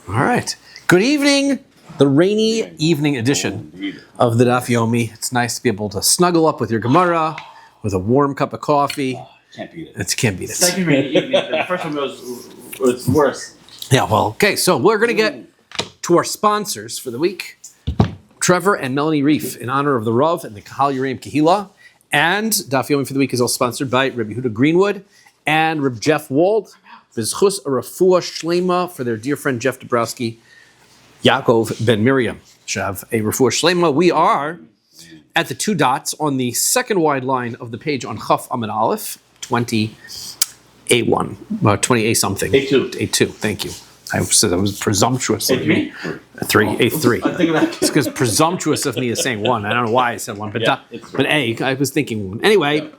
All right. Good evening. The rainy evening edition of the Daf Yomi. It's nice to be able to snuggle up with your Gemara with a warm cup of coffee. Can't beat it. Can't beat it. Second rainy evening. The first one was worse. Yeah, well, okay. So we're going to get to our sponsors for the week. Trevor and Melanie Reef, in honor of the Rav and the Kahal Yereim Kehila. And Daf Yomi for the week is also sponsored by Rabbi Huda Greenwood and Reb Jeff Wald. V'zchus a refuah shlema for their dear friend Jeff Dabrowski, Yaakov ben Miriam. Should have a refuah shlema. We are at the two dots on the second wide line of the page on Chaf Amid Aleph, 20A1, 20A something. A2. A2, thank you. I said that was presumptuous of me. A3? A3. I think of that. It's because presumptuous of me is saying one. I don't know why I said one, but but A, I was thinking one. Anyway,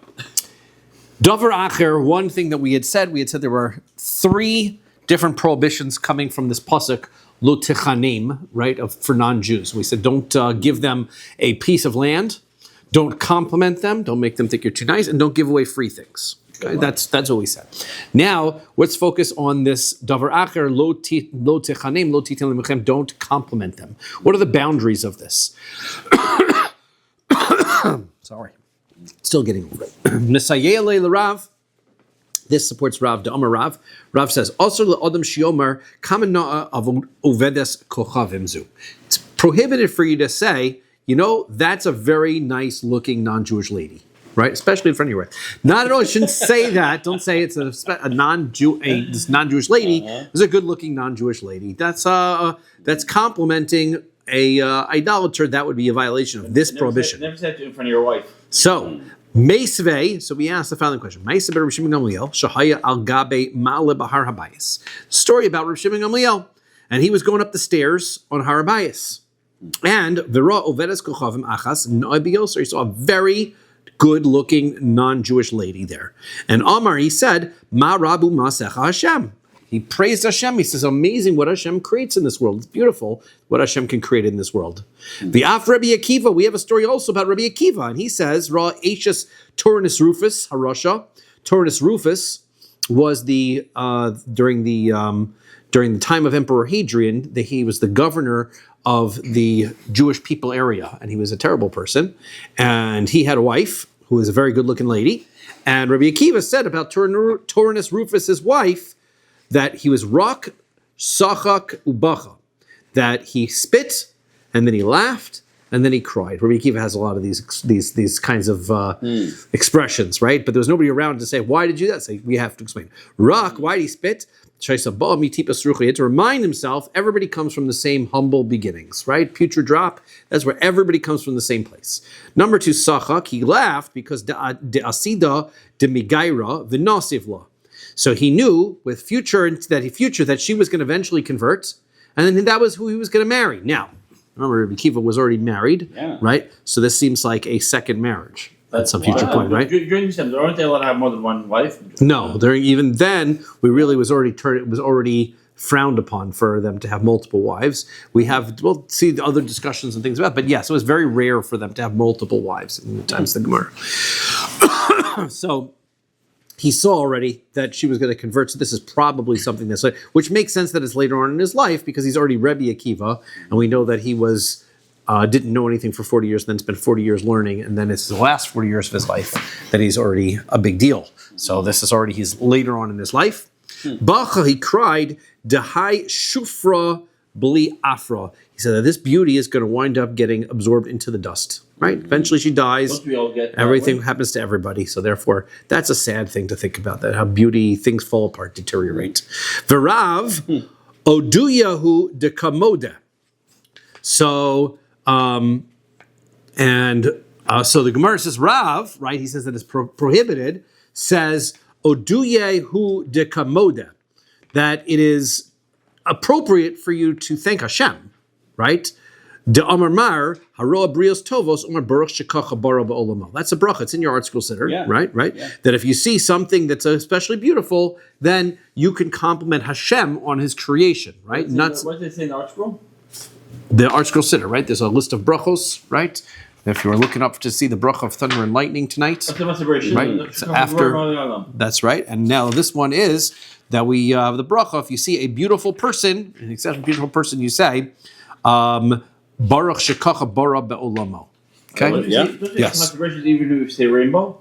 Davar Acher, one thing that we had said there were three different prohibitions coming from this pasuk, lo techanim, right, for non-Jews. We said don't give them a piece of land, don't compliment them, don't make them think you're too nice, and don't give away free things. Okay? That's what we said. Now, let's focus on this Davar Acher, lo techanim, lo titan lemechem, don't compliment them. What are the boundaries of this? Sorry. Still getting over it. Rav. This supports Rav. The Amar Rav. Rav says, also le'odam shiomar kamana of uvedes kochavimzu. It's prohibited for you to say, that's a very nice looking non-Jewish lady, right? Especially in front of your wife. Not at all. You shouldn't say that. Don't say it's a non-Jewish lady. It's a good looking non-Jewish lady. That's complimenting a idolater. That would be a violation of this prohibition. Never said it in front of your wife. So, Meisvei, so we asked the following question. Meisvei Rabbi Shimon Gamliel, Shahaya al Gabe Ma'ale Bahar Habayis. Story about Rabbi Shimon Gamliel. And he was going up the stairs on Har Habayis. And Vira Ovedes Kochavim Achas Noibiyos, he saw a very good-looking non-Jewish lady there. And Amar, he said, Ma Rabu Masecha Hashem. He praised Hashem. He says, amazing what Hashem creates in this world. It's beautiful what Hashem can create in this world. The Af Rabbi Akiva, we have a story also about Rabbi Akiva, and he says, Ra Ashes Taurinus Rufus, Harasha. Taurinus Rufus was during the time of Emperor Hadrian, he was the governor of the Jewish people area, and he was a terrible person. And he had a wife who was a very good-looking lady. And Rabbi Akiva said about Taurinus Rufus, his wife, that he was rak, sachak, ubacha, that he spit, and then he laughed, and then he cried. Rabbi Akiva has a lot of these kinds of expressions, right? But there was nobody around to say, why did you do that? So we have to explain. Rak, why did he spit? He had to remind himself, everybody comes from the same humble beginnings, right? Putrid drop, that's where everybody comes from the same place. Number two, sachak, he laughed because de asida de migaira v'nasivla. So he knew with future that she was going to eventually convert, and then that was who he was going to marry. Now, remember, Rabbi Akiva was already married, right? So this seems like a second marriage at some future point, right? During these times, aren't they allowed to have more than one wife? No, even then, it was already frowned upon for them to have multiple wives. We'll see the other discussions and things about it, but yes, it was very rare for them to have multiple wives in the times of the Gemara. So he saw already that she was going to convert, so this is probably something which makes sense that it's later on in his life because he's already Rebbe Akiva, and we know that he was didn't know anything for 40 years, and then spent 40 years learning, and then it's the last 40 years of his life that he's already a big deal. So this is already he's later on in his life. Bacha, he cried, Dehai Shufra Bli Afra. He said that this beauty is going to wind up getting absorbed into the dust. Right? Eventually she dies. Everything happens to everybody. So therefore, that's a sad thing to think about, that how things fall apart, deteriorate. V'rav, Oduyahu de Kamoda. So, so the Gemara says, Rav, right? He says that it's prohibited, says, Oduyahu de Kamoda, that it is appropriate for you to thank Hashem, right? De Amar Mar, Haroa Brios Tovos, Umar Baruch Shekacha Bara Ba'olamo. That's a bracha. It's in your art school sitter, right? Yeah. That if you see something that's especially beautiful, then you can compliment Hashem on His creation, right? What did they say in the art school? The art scroll sitter, right? There's a list of brachos, right? If you were looking up to see the bracha of thunder and lightning tonight, right? It's after. That's right. And now this one is that we the bracha. If you see a beautiful person, an exceptionally beautiful person, you say, Baruch shekacha bara be'olamo. Okay. Yes. Even if you say rainbow.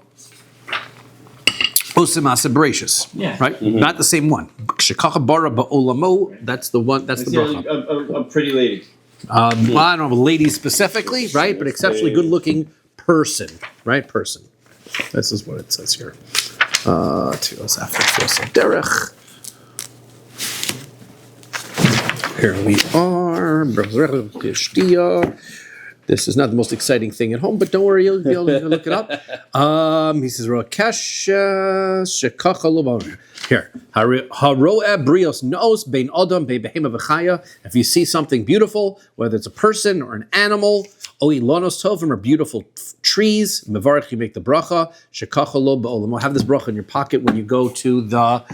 Osimasa Bereshis. Yeah. Right. Not the same one. Shekacha bara be'olamo. That's the one. That's the bracha. A pretty lady. Well, I don't know, ladies specifically, right? But exceptionally good-looking person, right? Person. This is what it says here. Here we are. This is not the most exciting thing at home, but don't worry, you'll be able to look it up. He says, here, haroe brios nos bein adam bein behema v'chaya. If you see something beautiful, whether it's a person or an animal, o ilonos tovim, or beautiful trees, mevarich, you make the bracha. Shekacha lo ba'olamo. Have this bracha in your pocket when you go to the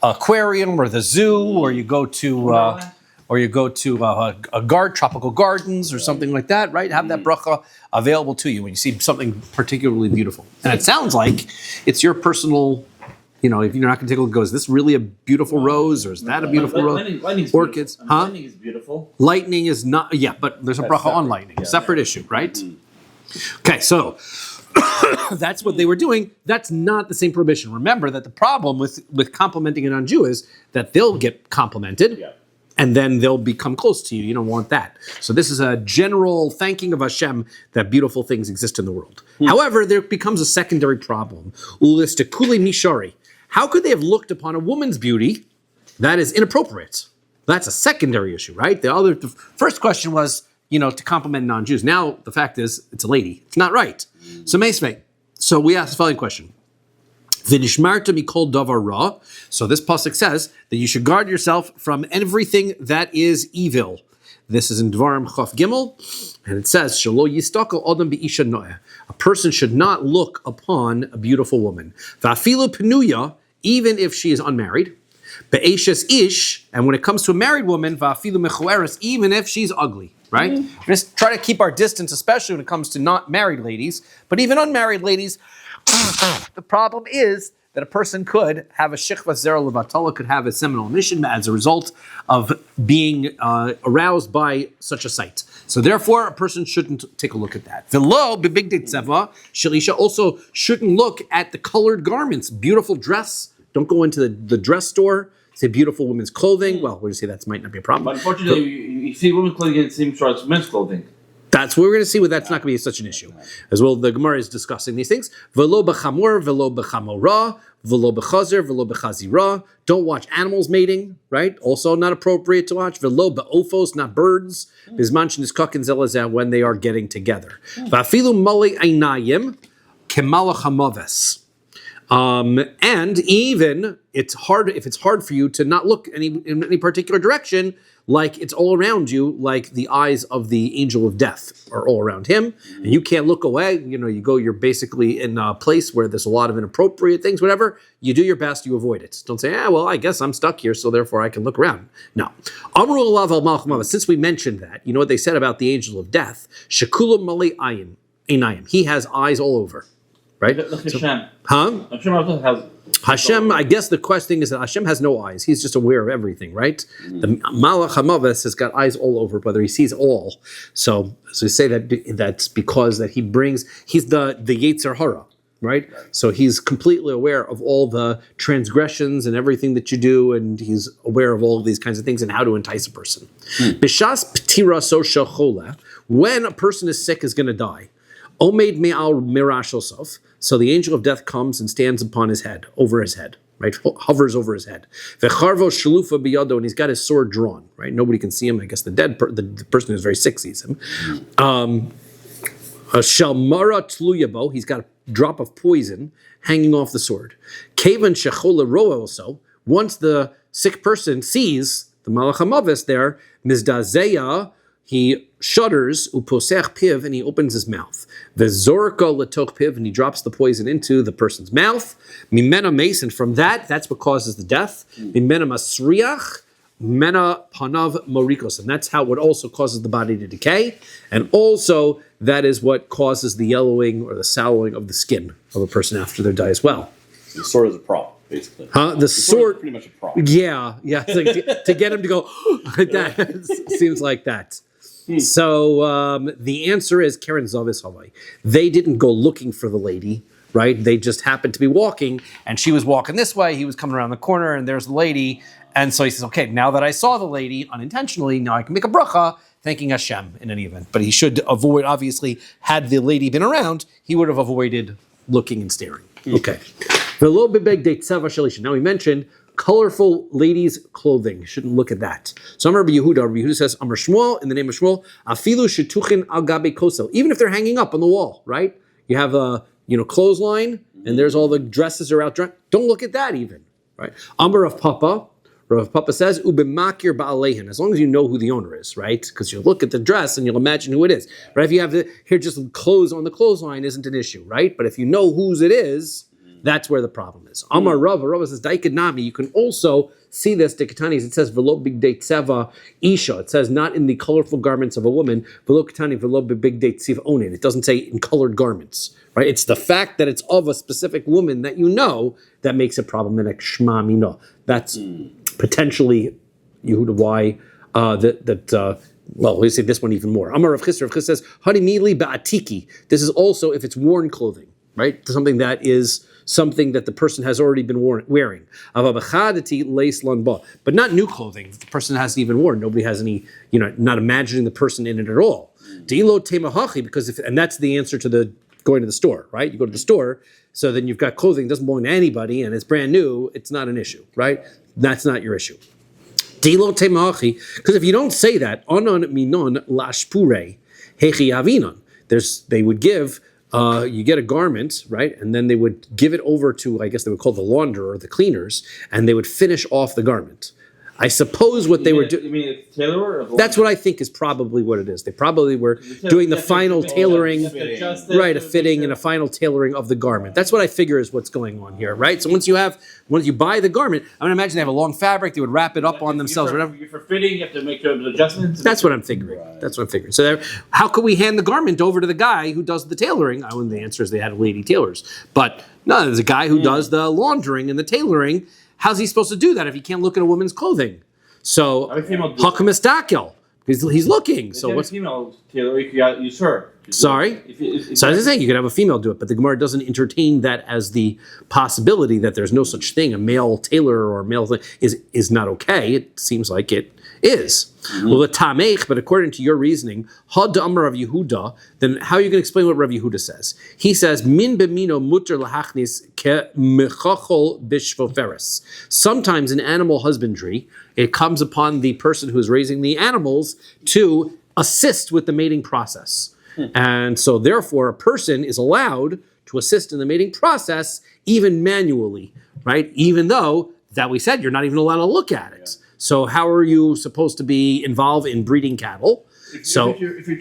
aquarium or the zoo, or you go to tropical gardens or something like that, right? Have that bracha available to you when you see something particularly beautiful. And it sounds like it's your personal, if you're not going to take a look, is this really a beautiful rose, or is that a beautiful rose? Orchids, beautiful. Lightning is beautiful. Lightning is not, but there's a bracha on lightning, separate issue, right? Okay, so that's what they were doing. That's not the same prohibition. Remember that the problem with complimenting a non-Jew is that they'll get complimented. And then they'll become close to you. You don't want that. So this is a general thanking of Hashem that beautiful things exist in the world. However, there becomes a secondary problem. Ulistakuli mishari. How could they have looked upon a woman's beauty that is inappropriate? That's a secondary issue, right? The first question was, to compliment non-Jews. Now the fact is, it's a lady. It's not right. So Meisvei. So we asked the following question. V'nishmarta mikol davar ra. So this pasuk says that you should guard yourself from everything that is evil. This is in Dvarim Chaf Gimel, and it says, Shelo yistakel adam be'isha noeh. A person should not look upon a beautiful woman. Va'afilu penuya, even if she is unmarried. Be'eshes ish, and when it comes to a married woman, va'afilu mechueres, even if she's ugly. Right? Just try to keep our distance, especially when it comes to not married ladies, but even unmarried ladies. The problem is that a person could have a shichva zera levatala, could have a seminal emission as a result of being aroused by such a sight. So therefore, a person shouldn't take a look at that. V'lo b'bigdei tzeva, shalisha also shouldn't look at the colored garments, beautiful dress. Don't go into the dress store. Say beautiful women's clothing. Well, we're going to say that might not be a problem. But unfortunately, you see women's clothing and it seems as men's clothing. That's what we're going to see. That's not going to be such an issue. As well, the Gemara is discussing these things. V'lo b'chamor, v'lo b'chamora, v'lo b'chazer, v'lo b'chazira. Don't watch animals mating, right? Also not appropriate to watch. V'lo b'ofos, not birds. Bizman sheniskak and zelazah, when they are getting together. V'afilu mali einayim kemalach hamaves. And even if it's hard for you to not look in any particular direction, like it's all around you, like the eyes of the angel of death are all around him, and you can't look away. You're basically in a place where there's a lot of inappropriate things, whatever. You do your best, you avoid it. Don't say, well, I guess I'm stuck here, so therefore I can look around. No. Amru alav al malchama. Since we mentioned that, you know what they said about the angel of death? Shekulam mali einayim. He has eyes all over. Right? Hashem. Hashem, I guess the question is that Hashem has no eyes. He's just aware of everything, right? The Malach HaMaves has got eyes all over, whether he sees all. So we say that's because that he's the Yetzer Hara, right? So he's completely aware of all the transgressions and everything that you do, and he's aware of all of these kinds of things and how to entice a person. Bishas ptira so shachole, when a person is sick, is going to die. Omeid me'al mirash osov. So the angel of death comes and stands upon his head, over his head, right? Hovers over his head. Vecharvo shalufa biyado, and he's got his sword drawn, right? Nobody can see him. I guess the person who's very sick sees him. Shalmara tluyabo, he's got a drop of poison hanging off the sword. Kavan shechola roa also. Once the sick person sees the malach hamavis there, mizdazeya, he shudders, uposech piv, and he opens his mouth. Vezorka letok piv, and he drops the poison into the person's mouth. Mimena mace, and from that's what causes the death. Mimena masriach, mena panav morikos, and that's how what also causes the body to decay. And also that is what causes the yellowing or the sallowing of the skin of a person after they die as well. The sword is a prop, basically. The sword is pretty much a prop. Yeah. It's like to get him to go like that. It seems like that. So the answer is Karen Zavis Havai. They didn't go looking for the lady, right? They just happened to be walking, and she was walking this way. He was coming around the corner, and there's the lady. And so he says, okay, now that I saw the lady unintentionally, now I can make a bracha, thanking Hashem in any event. But he should avoid, obviously, had the lady been around, he would have avoided looking and staring. Okay. Now we mentioned colorful ladies' clothing. Shouldn't look at that. So Amar Rabbi Yehuda. Rabbi Yehuda says, Amar Shmuel, in the name of Shmuel, Afilu shetuchin al gabe kosel. Even if they're hanging up on the wall, right? You have a clothesline, and there's all the dresses are out. Don't look at that even, right? Amar of Papa. Rav Papa says, "Ubimakir ba'alehin." As long as you know who the owner is, right? Because you'll look at the dress and you'll imagine who it is. Right? If you have here just clothes on the clothesline isn't an issue, right? But if you know whose it is, that's where the problem is. Amar Rava. Rava says, "Daikadnami." You can also see this. Dekatanis. It says, "Velo bigdei tseva isha." It says not in the colorful garments of a woman. Velo katani velo bigdei tziv onin. It doesn't say in colored garments, right? It's the fact that it's of a specific woman that you know that makes it problematic. Shma mino. That's potentially Yehuda why well, we say this one even more. Amar Rav Chisda. Rav Chisda says, "Hadimili ba'atiki." This is also if it's worn clothing, right? Something that is something that the person has already been wearing. But not new clothing. The person hasn't even worn. Nobody has any, not imagining the person in it at all. Because and that's the answer to the going to the store, right? You go to the store, so then you've got clothing that doesn't belong to anybody and it's brand new, it's not an issue, right? That's not your issue. Because if you don't say that, onon minon lashpure hechi avinon, they would give, you get a garment, right? And then they would give it over to, I guess they would call the launderer or the cleaners, and they would finish off the garment. I suppose what they were doing. You mean a tailor? That's what I think is probably what it is. They probably were doing the final tailoring, right? A fitting and a final tailoring of the garment. That's what I figure is what's going on here, right? So once you buy the garment, I mean, imagine they have a long fabric. They would wrap it up on themselves, whatever. For fitting, you have to make adjustments. That's what I'm figuring. That's what I'm figuring. So how could we hand the garment over to the guy who does the tailoring? The answer is they had lady tailors, but no, there's a guy who does the laundering and the tailoring. How's he supposed to do that if he can't look at a woman's clothing? So, Hakim Estakel, he's looking. So what's female tailor? You sure? Sorry. So as I say, you could have a female do it, but the Gemara doesn't entertain that as the possibility that there's no such thing. A male tailor or a male thing is not okay. It seems like it is. Well, the tamech, but according to your reasoning, had Amar Rav Yehuda, then how are you going to explain what Rav Yehuda says? He says, min b'mino muter lahachnis ke mechachol b'shvoferes. Sometimes in animal husbandry, it comes upon the person who is raising the animals to assist with the mating process. And so therefore, a person is allowed to assist in the mating process, even manually, right? Even though that we said you're not even allowed to look at it. So how are you supposed to be involved in breeding cattle? If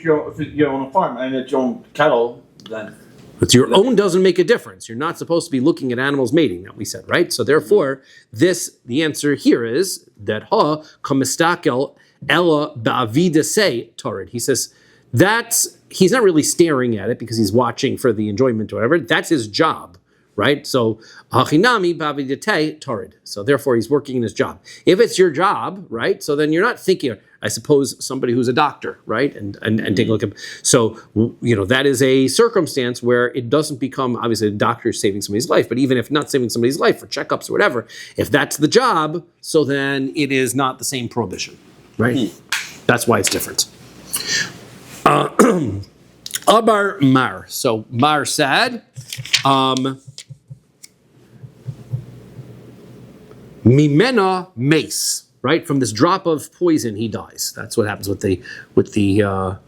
you're on a farm and it's your own cattle, then... But your own doesn't make a difference. You're not supposed to be looking at animals mating, that we said, right? So therefore, the answer here is that ha kamistakel ella ba'avida say torrid. He says he's not really staring at it because he's watching for the enjoyment or whatever. That's his job. Right? So, hachinami b'avidate torrid. So therefore he's working in his job. If it's your job, right? So then you're not thinking, I suppose, somebody who's a doctor, right? And take a look at. So, that is a circumstance where it doesn't become, obviously, a doctor is saving somebody's life, but even if not saving somebody's life for checkups or whatever, if that's the job, so then it is not the same prohibition, right? That's why it's different. Abar Mar. So Mar said, Mimena mace, right? From this drop of poison, he dies. That's what happens with Malach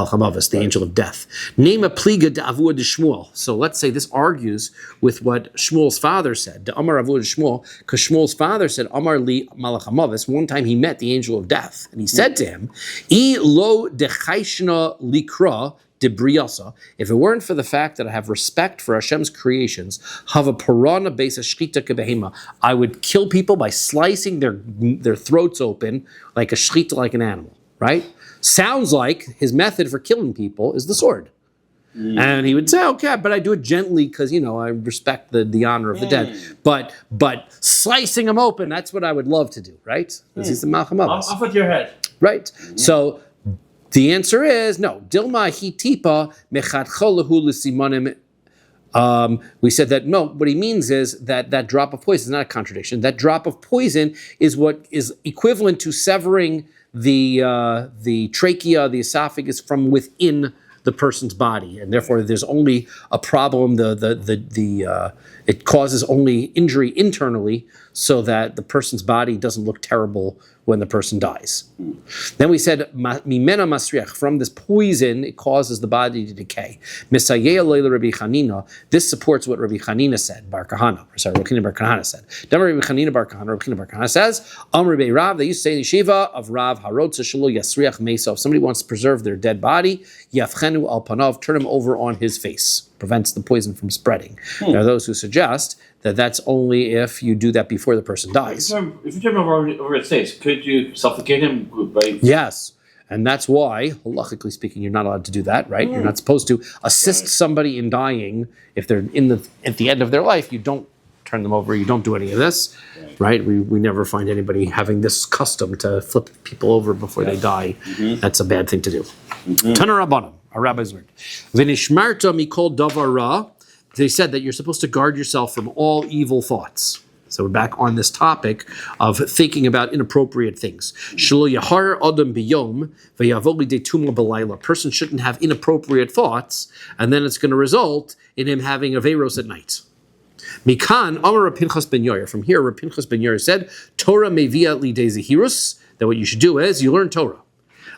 HaMavis, the angel of death. Name a pliga de Avodah de Shmuel. So let's say this argues with what Shmuel's father said. De Amar Avodah Shmuel, because Shmuel's father said, Amar li Malach HaMavis. One time he met the angel of death, and he said to him, I lo dechaishna likra de briasa. If it weren't for the fact that I have respect for Hashem's creations, have a parana besa shchita kebehema, I would kill people by slicing their throats open like a shchita, like an animal. right? Sounds like his method for killing people is the sword. And he would say, okay, but I do it gently because, I respect the honor of the dead. But slicing them open, that's what I would love to do, right? Because he's the Malcham Avos. Off with your head. Right. So the answer is no. Dilma hitipa mechatcholahu l'simonim. We said that no, what he means is that drop of poison is not a contradiction. That drop of poison is what is equivalent to severing the trachea, the esophagus from within the person's body, and therefore there's only a problem. It causes only injury internally, so that the person's body doesn't look terrible when the person dies. Then we said mimena masriach, from this poison it causes the body to decay. Misayeh leila Rabbi Chanina. This supports what Rabbi Chanina said. Rabbi Chanina Bar Kahana said. Rabbi Chanina Bar Kahana says, Rabbi Rav, they used to say in the yeshiva of Rav Harotza Shelo Yasriach Mesa. If somebody wants to preserve their dead body, Yafchenu al Panav, turn him over on his face. Prevents the poison from spreading. There are those who suggest that that's only if you do that before the person dies. If you turn over its face, could you suffocate him by... Yes. And that's why, halachically speaking, you're not allowed to do that, right? You're not supposed to assist somebody in dying if they're at the end of their life. You don't turn them over. You don't do any of this, right? We never find anybody having this custom to flip people over before they die. That's a bad thing to do. Tana Rabbanim, our rabbis learned. V'nishmarta mikol davar ra. They said that you're supposed to guard yourself from all evil thoughts. So we're back on this topic of thinking about inappropriate things. Shelo yahar adam biyom v'yavol lidei tumah b'layla. A person shouldn't have inappropriate thoughts, and then it's going to result in him having aveiros at night. Mikan Amar Rav Pinchas ben Yair. From here, Rav Pinchas ben Yair said, Torah mevia lidei zehirus. That what you should do is you learn Torah.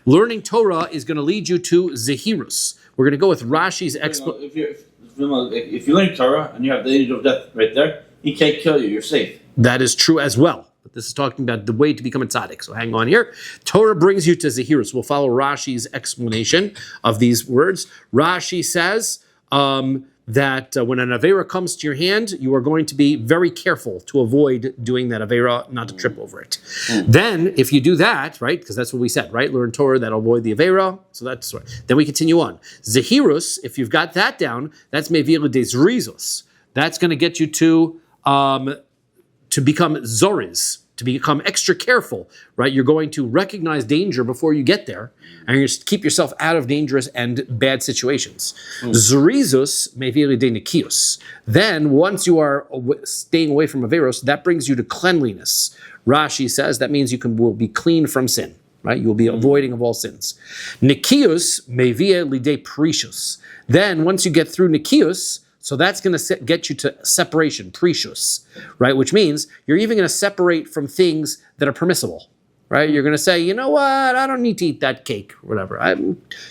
Learning Torah is going to lead you to zehirus. We're going to go with Rashi's explanation. If you learn Torah and you have the angel of death right there, he can't kill you. You're safe. That is true as well. But this is talking about the way to become a tzaddik. So hang on here. Torah brings you to zehirus. We'll follow Rashi's explanation of these words. Rashi says that when an avera comes to your hand, you are going to be very careful to avoid doing that avera, not to trip over it. Then, if you do that, right, because that's what we said, right, learn Torah, that'll avoid the avera. So that's right. Then we continue on. Zehirus, if you've got that down, that's mevila de zrizus. That's going to get you to become zoriz, to become extra careful, right? You're going to recognize danger before you get there, and you're going to keep yourself out of dangerous and bad situations. Zorizus mevili de nikius. Then, once you are staying away from averos, that brings you to cleanliness. Rashi says that means will be clean from sin, right? You will be avoiding of all sins. Nikius mevia lide precious. Then, once you get through nikius, so that's going to get you to separation, precious, right? Which means you're even going to separate from things that are permissible, right? You're going to say, you know what? I don't need to eat that cake or whatever. I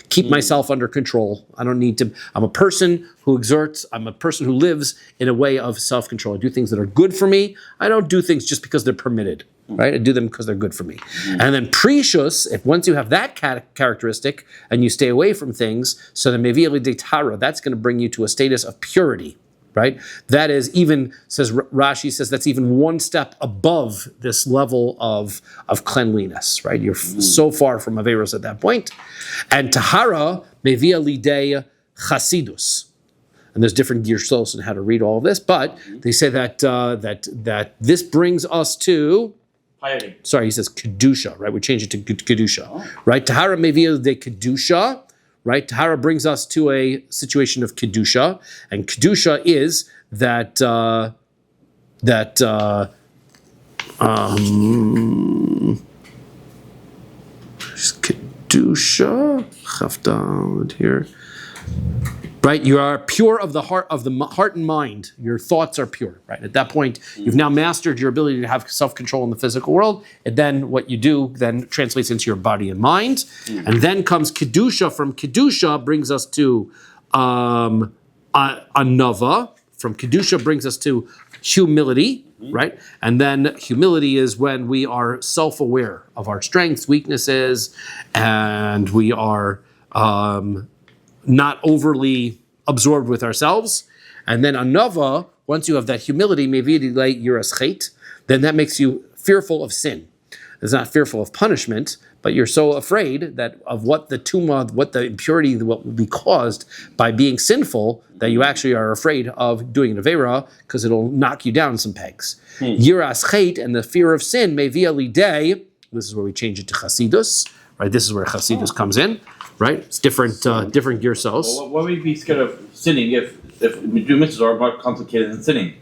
keep myself under control. I don't need to. I'm a person who exerts. I'm a person who lives in a way of self-control. I do things that are good for me. I don't do things just because they're permitted, right? I do them because they're good for me. And then precious, if once you have that characteristic and you stay away from things, so then mevi de tara, that's going to bring you to a status of purity, right? That is even, Rashi says, that's even one step above this level of cleanliness, right? You're so far from averos at that point. And tahara mevi lidei chasidus. And there's different girsos on how to read all of this, but they say that that this brings us to Piety. Sorry, he says kedusha, right? We change it to kedusha, right? Tahara mevia de kedusha, right? Tahara brings us to a situation of kedusha, and kedusha is that kedusha chavdal here. Right, you are pure of the heart and mind. Your thoughts are pure. Right, at that point, you've now mastered your ability to have self-control in the physical world, and then what you do then translates into your body and mind. And then comes kedusha. From kedusha brings us to anava. From kedusha brings us to humility. Right, and then humility is when we are self-aware of our strengths, weaknesses, and we are not overly absorbed with ourselves. And then anava, once you have that humility, then that makes you fearful of sin. is not fearful of punishment, but you're so afraid that of what the tumah, what the impurity, what will be caused by being sinful, that you actually are afraid of doing an avera because it'll knock you down some pegs. Yiras chet, and the fear of sin, mevia lidei. This is where we change it to chasidus, right? This is where chasidus comes in, right? It's different girsos. Well, why would we be scared of sinning if we do mitzvahs are more complicated than sinning?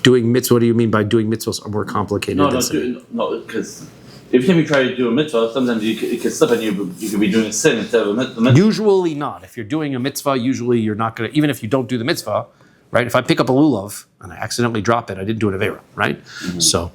Doing mitzvahs, what do you mean by doing mitzvahs are more complicated than sinning? No, because every time you try to do a mitzvah, sometimes it can slip on you, but you could be doing a sin instead of a mitzvah. Usually not. If you're doing a mitzvah, usually you're not going to, even if you don't do the mitzvah, right? If I pick up a lulav and I accidentally drop it, I didn't do an avera, right? So,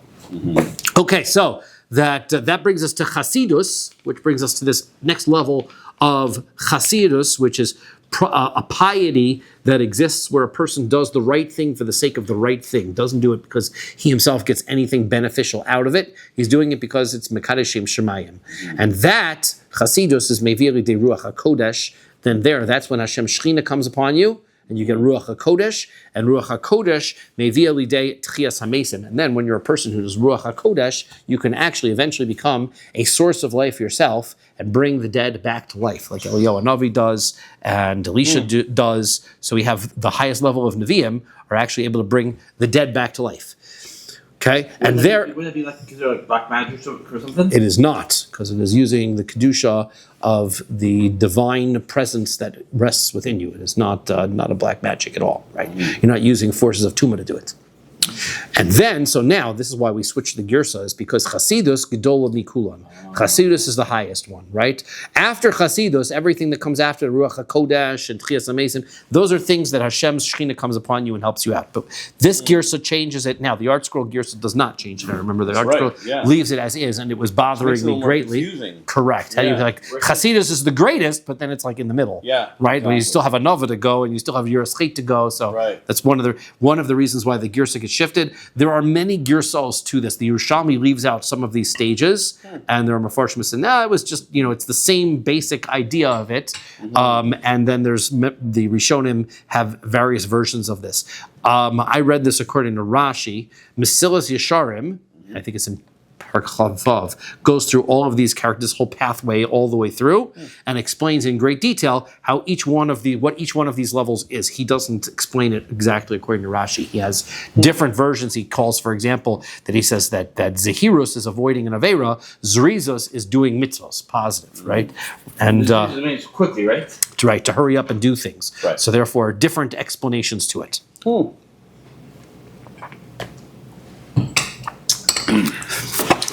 okay, so that brings us to chasidus, which brings us to this next level of chasidus, which is a piety that exists where a person does the right thing for the sake of the right thing, doesn't do it because he himself gets anything beneficial out of it. He's doing it because it's mekadeshim shemayim. And that, chasidus, is meviri de ruach hakodesh. Then that's when Hashem Shechina comes upon you, and you get Ruach HaKodesh, and Ruach HaKodesh mevia lidei tchias hamesim. And then when you're a person who does Ruach HaKodesh, you can actually eventually become a source of life yourself and bring the dead back to life, like Eliyahu Navi does and Elisha does. So we have the highest level of Nevi'im are actually able to bring the dead back to life. Okay, and wouldn't it be like considered like black magic or something? It is not, because it is using the kedusha of the divine presence that rests within you. It is not a black magic at all, right? You're not using forces of tumah to do it. And then, so now, this is why we switch the girsa, is because Chasidus Gedola Mikulan. Chasidus is the highest one, right? After Chasidus, everything that comes after Ruach HaKodesh and Tchias HaMesim, those are things that Hashem's Shechina comes upon you and helps you out. But this girsa changes it. Now, the Art Scroll girsa does not change it. I remember the Art Scroll leaves it as is, and it was bothering me greatly. Correct. Yeah. Like Chasidus is the greatest, but then it's like in the middle. Yeah. Right? Exactly. You still have a Nova to go, and you still have Yiras Chet to go. So that's one of the reasons why the girsa gets shifted. There are many girsals to this. The Yerushalmi leaves out some of these stages, and there are Mefarshim saying, it was just, it's the same basic idea of it. And then there's the Rishonim have various versions of this. I read this according to Rashi. Mesilas Yesharim, I think it's in Vav, goes through all of these characters, this whole pathway all the way through, and explains in great detail how what each one of these levels is. He doesn't explain it exactly according to Rashi. He has different versions. He calls, for example, that he says that Zehirus is avoiding an Avera, Zrizos is doing mitzvos, positive, right? And it means quickly, right? To hurry up and do things. Right. So therefore, different explanations to it.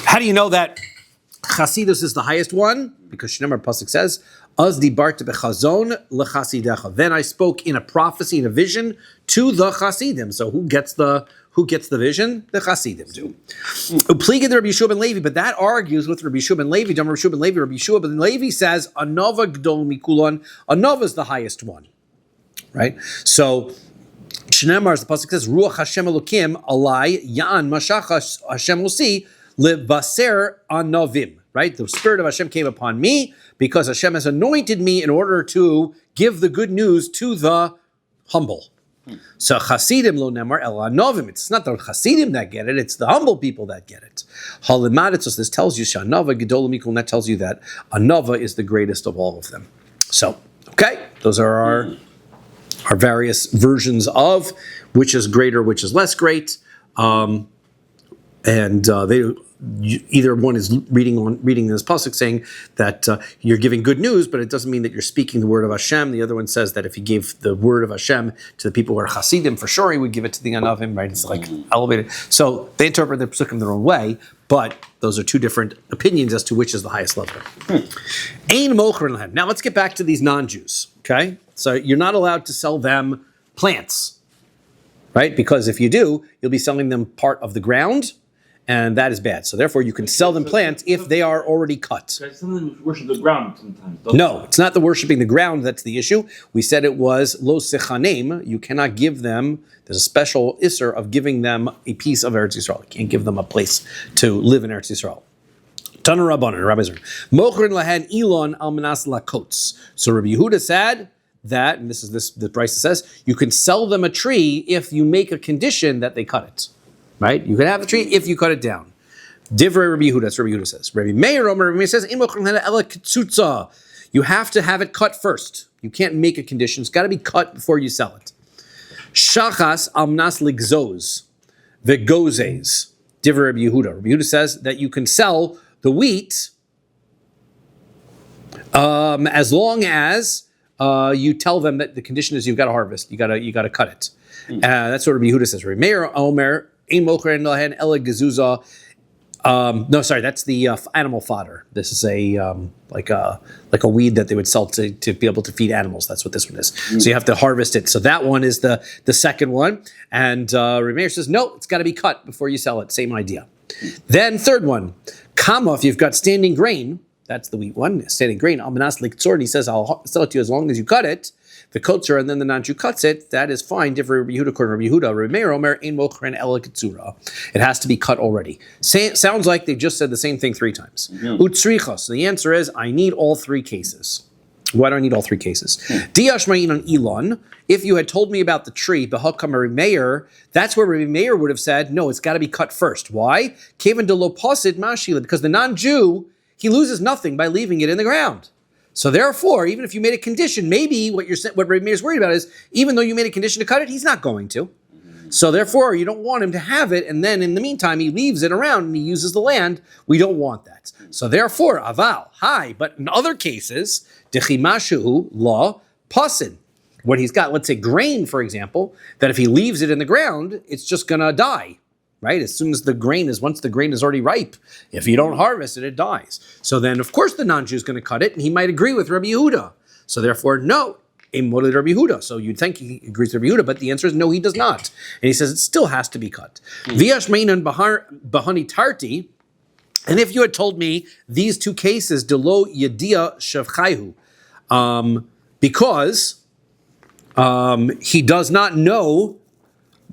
How do you know that Chasidus is the highest one? Because Shneimar Pasuk says, "Az dibarta bechazon lechasidecha." Then I spoke in a prophecy, in a vision, to the Chasidim. So who gets the vision? The Chasidim do. Upliga the Rabbi Yeshua ben Levi, but that argues with Rabbi Yeshua ben Levi. Rabbi Yeshua ben Levi says, "Anova gdol mikulon." Anova is the highest one, right? So Shneimar, as the pasuk says, "Ruach Hashem Elokim alai yan mashach Hashem osi." Levaser anovim, right? The Spirit of Hashem came upon me because Hashem has anointed me in order to give the good news to the humble. So Chasidim lo nemar el anovim. It's not the Chasidim that get it; it's the humble people that get it. Halimaditzus. This tells you Shanava Gedola Mikul. That tells you that Anova is the greatest of all of them. So, okay, those are our various versions of which is greater, which is less great. Either one is reading this pasuk saying that you're giving good news, but it doesn't mean that you're speaking the word of Hashem. The other one says that if he gave the word of Hashem to the people who are Hasidim, for sure he would give it to the Anavim, right? It's like elevated. So they interpret the pasukim their own way, but those are two different opinions as to which is the highest level. Ein mochrin lahem. Now let's get back to these non-Jews. Okay, so you're not allowed to sell them plants, right? Because if you do, you'll be selling them part of the ground. And that is bad. So therefore, you can sell them plants if they are already cut. Some of them worship the ground sometimes. No, it's not the worshiping the ground that's the issue. We said it was lo sechanim. You cannot give them. There's a special isser of giving them a piece of Eretz Yisrael. You can't give them a place to live in Eretz Yisrael. Tana Rabbanan, Rabbi Zara. Mochrin lahen ilon almanas lakots. So Rabbi Yehuda said that, and this is the price says, you can sell them a tree if you make a condition that they cut it. Right? You can have the tree if you cut it down. Divrei Rabbi Yehuda, that's what Rabbi Yehuda says. Rabbi Meir says, you have to have it cut first. You can't make a condition. It's got to be cut before you sell it. Shachas amnas ligzos, vegozes. Divrei Rabbi Yehuda. Rabbi Yehuda says that you can sell the wheat as long as you tell them that the condition is you've got to harvest, you got to cut it. That's what Rabbi Yehuda says. Rabbi Meir Omer ein mocher lahen ela gezuza. No, sorry, that's the animal fodder. This is a like a weed that they would sell to be able to feed animals. That's what this one is. So you have to harvest it. So that one is the second one. And Rabbi Meir says, no, it's got to be cut before you sell it. Same idea. Then third one, kama, if you've got standing grain, that's the wheat one, standing grain, almanas liktzor, and he says, I'll sell it to you as long as you cut it. The kotzer, and then the non-Jew cuts it, that is fine. Different Rabbi Yehuda, according to Rabbi Yehuda. Rabbi Meir Omer ein mochrin ela ketzura. It has to be cut already. Sounds like they just said the same thing 3 times. Utzricha. So the answer is, I need all 3 cases. Why do I need all 3 cases? Diashmayin on Elon. If you had told me about the tree, behakam Rabbi Meir, that's where Rabbi Meir would have said, no, it's got to be cut first. Why? Kevan de lo posid mashila, because the non-Jew, he loses nothing by leaving it in the ground. So therefore, even if you made a condition, maybe what Rabbi Meir is worried about is, even though you made a condition to cut it, he's not going to. So therefore, you don't want him to have it, and then in the meantime, he leaves it around and he uses the land. We don't want that. So therefore, aval, but in other cases, dechimashu law pasid. When he's got, let's say, grain, for example, that if he leaves it in the ground, it's just going to die. Right? As soon as once the grain is already ripe, if you don't harvest it, it dies. So then, of course, the non-Jew is going to cut it, and he might agree with Rabbi Yehuda. So therefore, no, Rabbi Yehuda. So you'd think he agrees with Rabbi Yehuda, but the answer is no, he does not. And he says it still has to be cut. Viash meinan bahani tarti. And if you had told me these 2 cases, delo yedia shavchaihu, because he does not know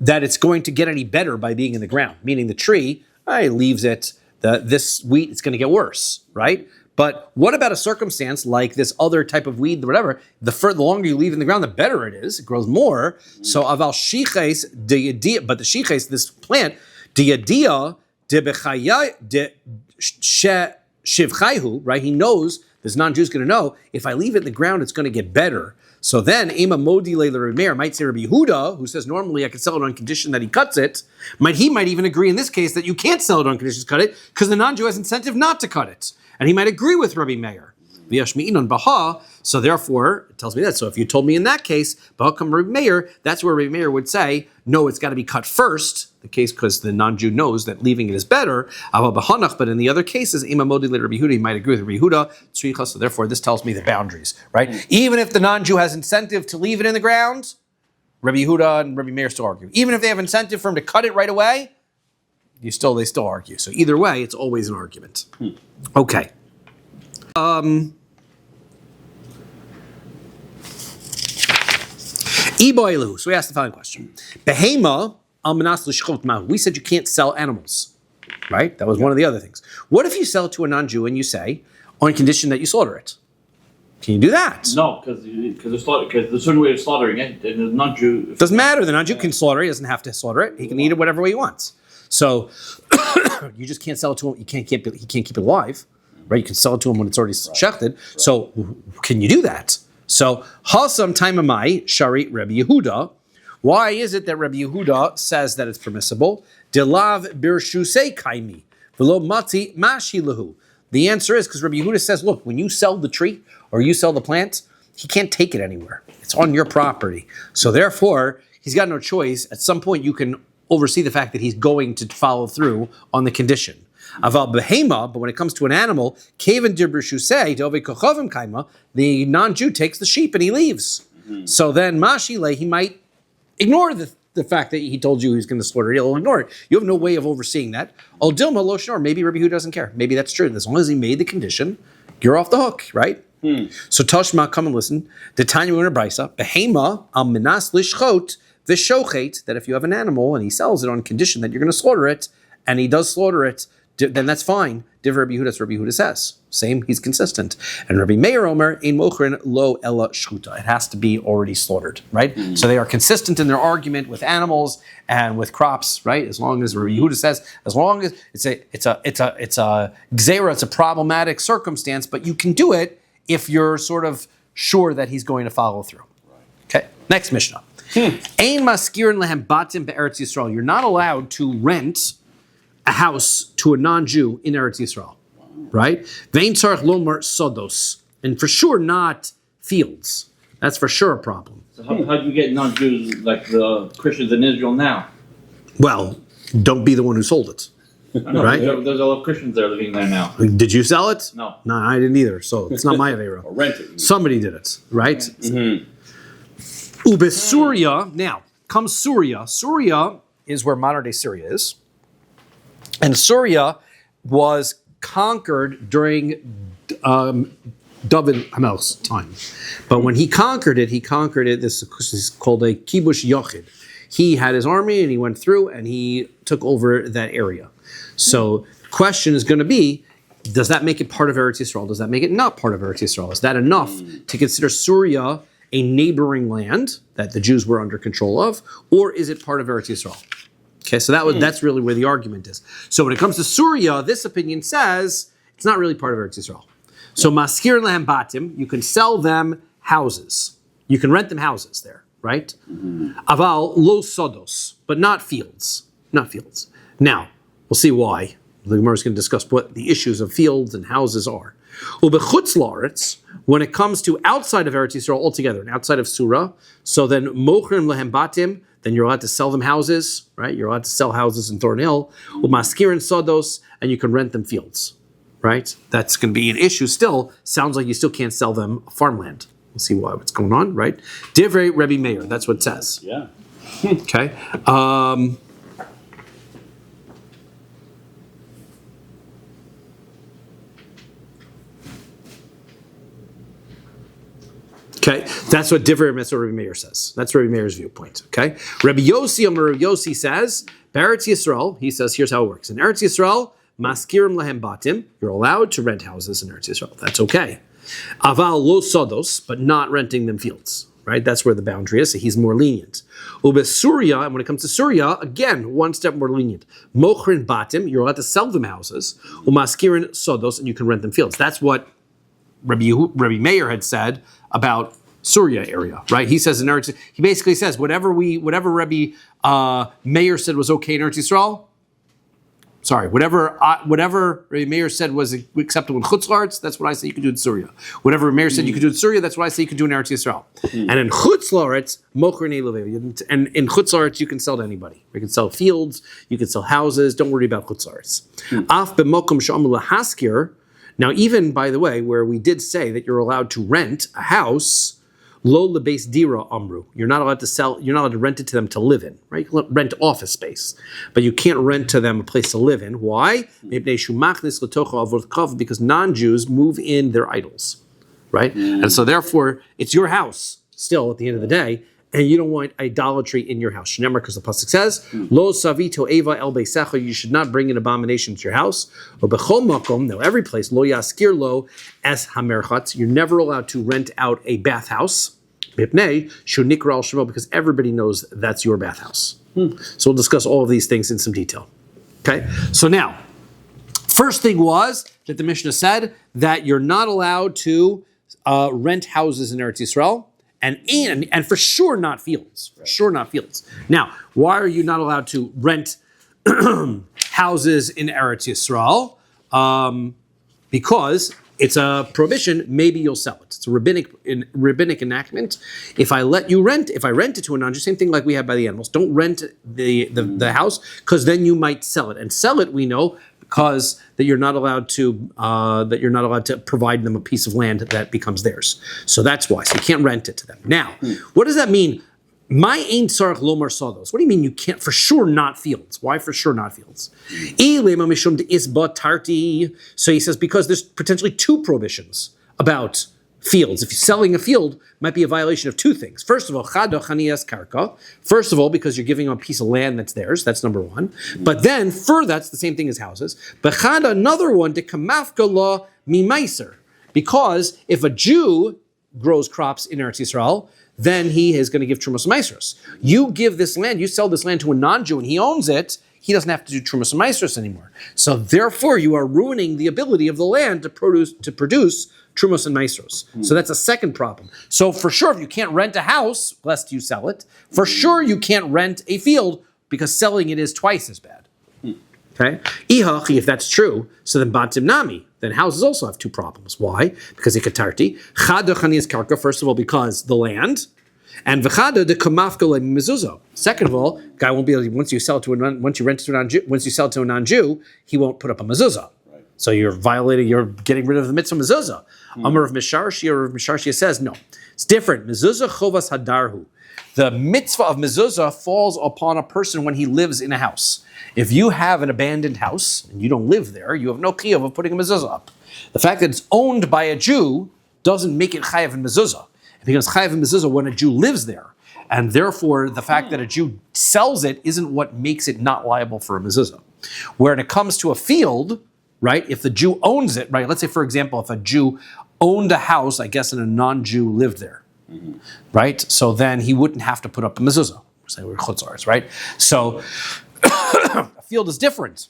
that it's going to get any better by being in the ground, meaning the tree, leaves it, this wheat, it's going to get worse, right? But what about a circumstance like this other type of weed, whatever, the longer you leave it in the ground, the better it is, it grows more. So aval shiches, but the shiches, this plant, diyadia de shivchaihu, right? He knows, this non-Jew is going to know, if I leave it in the ground, it's going to get better. So then, Ema Modi Leila Meir might say Rabbi Yehuda, who says normally I can sell it on condition that he cuts it, might even agree in this case that you can't sell it on condition to cut it because the non-Jew has incentive not to cut it. And he might agree with Rabbi Meir. So therefore, it tells me that. So if you told me in that case, Rabbi Meir, that's where Rabbi Meir would say, no, it's got to be cut first, the case because the non-Jew knows that leaving it is better. But in the other cases, Rabbi Yehuda, he might agree with Rabbi Yehuda. So therefore, this tells me the boundaries, right? Even if the non-Jew has incentive to leave it in the ground, Rabbi Yehuda and Rabbi Meir still argue. Even if they have incentive for him to cut it right away, they still argue. So either way, it's always an argument. Okay. Iboilu. So we asked the following question. Behema almanas l'shchot mahu. We said you can't sell animals, right? That was one of the other things. What if you sell it to a non-Jew and you say, on condition that you slaughter it? Can you do that? No, because there's a certain way of slaughtering it. And the non-Jew doesn't matter. The non-Jew can slaughter it. He doesn't have to slaughter it. He can eat it whatever way he wants. So you just can't sell it to him. He can't keep it alive, right? You can sell it to him when it's already shechted. So can you do that? So, Hasam Taimamai Shari Rabbi Yehuda. Why is it that Rabbi Yehuda says that it's permissible? Delav Birshusei Kaimi. Velo Mati Mashi Lahu. The answer is because Rabbi Yehuda says, look, when you sell the tree or you sell the plant, he can't take it anywhere. It's on your property. So therefore, he's got no choice. At some point, you can oversee the fact that he's going to follow through on the condition. Aval behema, but when it comes to an animal, kaven dirbrishusei dove kochavim kaima, the non-Jew takes the sheep and he leaves. So then mashile, he might ignore the fact that he told you he's going to slaughter it. He'll ignore it. You have no way of overseeing that. Al dilma lo shnor. Maybe Rabbi Yehuda doesn't care. Maybe that's true. As long as he made the condition, you're off the hook, right? So Tashma, come and listen. The Tanya Una Brisa, behema al minas lishchot v'shochet, that if you have an animal and he sells it on condition that you're going to slaughter it, and he does slaughter it, then that's fine. Div Rabbi Yehuda says. Same, he's consistent. And Rabbi Meir Omer, ein mochrin lo ella shchuta. It has to be already slaughtered, right? So they are consistent in their argument with animals and with crops, right? As long as Rabbi Yehuda says, as long as it's a gzera, it's a problematic circumstance, but you can do it if you're sort of sure that he's going to follow through. Okay, next Mishnah. Ein maskirin lehem batim be'eretz Yisrael. You're not allowed to rent a house to a non-Jew in Eretz Yisrael, right? Vein tzarich lomar sodos, and for sure not fields. That's for sure a problem. So how do you get non-Jews like the Christians in Israel now? Well, don't be the one who sold it, right? There's a lot of Christians there living there now. Did you sell it? No. No, I didn't either. So it's not my avera. Or rent it. Somebody did it, right? Syria. Now comes Syria. Syria is where modern day Syria is. And Syria was conquered during David Hamel's time. But when he conquered it, this is called a kibush yochid. He had his army and he went through and he took over that area. So the question is going to be, does that make it part of Eretz Yisrael? Does that make it not part of Eretz Yisrael? Is that enough to consider Syria a neighboring land that the Jews were under control of? Or is it part of Eretz Yisrael? Okay, so that's really where the argument is. So when it comes to Syria, this opinion says it's not really part of Eretz Yisrael. So maskir lehem batim, you can sell them houses. You can rent them houses there, right? Aval lo sodos, but not fields. Not fields. Now, we'll see why. The Gemara is going to discuss what the issues of fields and houses are. Ubechutz laaretz, when it comes to outside of Eretz Yisrael altogether, and outside of Surah, so then mochrim lehem batim, then you're allowed to sell them houses, right? You're allowed to sell houses in Thornhill. Umaskir and sodos, and you can rent them fields, right? That's going to be an issue still. Sounds like you still can't sell them farmland. We'll see what's going on, right? Divrei Rabbi Meir, that's what it says. Yeah. Okay. Okay, that's what Divrei Rabbi Meir says. That's Rabbi Meir's viewpoint. Okay, Rabbi Yossi says, Eretz Yisrael. He says, here's how it works. In Eretz Yisrael, maskirim lehem batim. You're allowed to rent houses in Eretz Yisrael. That's okay. Aval lo sodos, but not renting them fields. Right, that's where the boundary is. So he's more lenient. Ube Syria, and when it comes to Syria, again, one step more lenient. Mochrin batim. You're allowed to sell them houses. Umaskirin sodos, and you can rent them fields. That's what Rabbi Meir had said about Syria area, right? He says in Eretz, he basically says whatever Rabbi Meir said was okay in Eretz Yisrael. Sorry, whatever Rabbi Meir said was acceptable in Chutz La'aretz, that's what I say you can do in Syria. Whatever Rabbi Meir said you could do in Syria, that's what I say you can do in Eretz Yisrael. And in Chutz La'aretz, mocher ne'levev, and in Chutz La'aretz you can sell to anybody. You can sell fields, you can sell houses. Don't worry about Chutz La'aretz. Af b'mokum she'amru lahaskir. Now, even, by the way, where we did say that you're allowed to rent a house, lo lebeis dira amru. You're not allowed to sell, you're not allowed to rent it to them to live in, right? You can rent office space, but you can't rent to them a place to live in. Why? Because non-Jews move in their idols, right? And so therefore, it's your house still at the end of the day, and you don't want idolatry in your house. Shneimar, because the pasuk says, "Lo savito eva el beisecha." You should not bring an abomination to your house. Or bechol makom. Now, every place, lo yaskir lo es hamerchatz. You're never allowed to rent out a bathhouse. Mipnei shu nikra al shemo, because everybody knows that's your bathhouse. So we'll discuss all of these things in some detail. Okay. So now, first thing was that the Mishnah said that you're not allowed to rent houses in Eretz Yisrael. And for sure not fields. For sure not fields. Now, why are you not allowed to rent houses in Eretz Yisrael? Because it's a prohibition, maybe you'll sell it. It's a rabbinic enactment. If I rent it to a non-Jew, same thing like we have by the animals, don't rent the house, because then you might sell it. And sell it, we know, because that you're not allowed to provide them a piece of land that becomes theirs. So that's why. So you can't rent it to them. Now, what does that mean? My ein tzarich lomar sodos. What do you mean you can't? For sure not fields. Why for sure not fields? So he says because there's potentially two prohibitions about fields. If you're selling a field, might be a violation of two things. First of all, chada chanias karka. First of all, because you're giving them a piece of land that's theirs. That's number one. But then, that's the same thing as houses. But chada, another one, to kamafka law mimaiser. Because if a Jew grows crops in Eretz Yisrael, then he is going to give Trumas Maisros. You give this land, you sell this land to a non-Jew and he owns it, he doesn't have to do Trumas Maisros anymore. So therefore, you are ruining the ability of the land to produce Trumas and Maisros. So that's a second problem. So for sure, if you can't rent a house, lest you sell it, for sure you can't rent a field because selling it is twice as bad. Okay? Ihachi, if that's true, so then batim nami, then houses also have two problems. Why? Because ikatarti, chada chanias karka, first of all, because the land, and v'chada de kamafka mezuzah. Second of all, guy won't be able to, once you sell it to a non-Jew, he won't put up a mezuzah. Right. So you're getting rid of the mitzvah mezuzah. Amar of Misharshia says, no, it's different. Mezuzah chovas hadarhu. The mitzvah of mezuzah falls upon a person when he lives in a house. If you have an abandoned house and you don't live there, you have no chiyuv of putting a mezuzah up. The fact that it's owned by a Jew doesn't make it chayav in mezuzah. It becomes chayav in mezuzah when a Jew lives there. And therefore, the fact that a Jew sells it isn't what makes it not liable for a mezuzah. When it comes to a field, right, if the Jew owns it, right, let's say, for example, if a Jew owned a house, I guess, and a non-Jew lived there, right? So then he wouldn't have to put up a mezuzah. Say we're chutzars, right? So a field is different.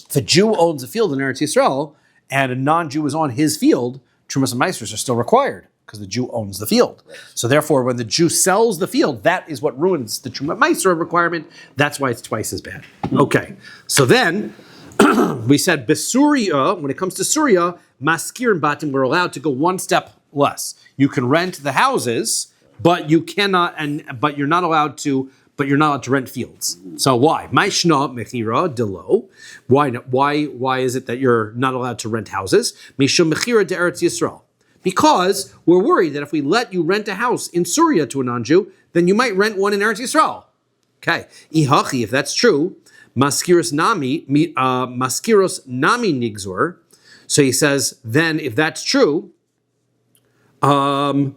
If a Jew owns a field in Eretz Yisrael and a non-Jew is on his field, Trumas and Maasros are still required because the Jew owns the field. Right. So therefore, when the Jew sells the field, that is what ruins the Trumas and Maasros requirement. That's why it's twice as bad. Okay, so then we said Besuria, when it comes to Surya, Maskir and Batim, we're allowed to go one step less. You can rent the houses, but you cannot, but you're not allowed to rent fields. So why? Maishna mechira delo. Why is it that you're not allowed to rent houses? Mishum mechira de Eretz Yisrael. Because we're worried that if we let you rent a house in Syria to a non-Jew, then you might rent one in Eretz Yisrael. Okay. Ihachi, if that's true, maskiros nami nigzor. So he says, then if that's true, I'm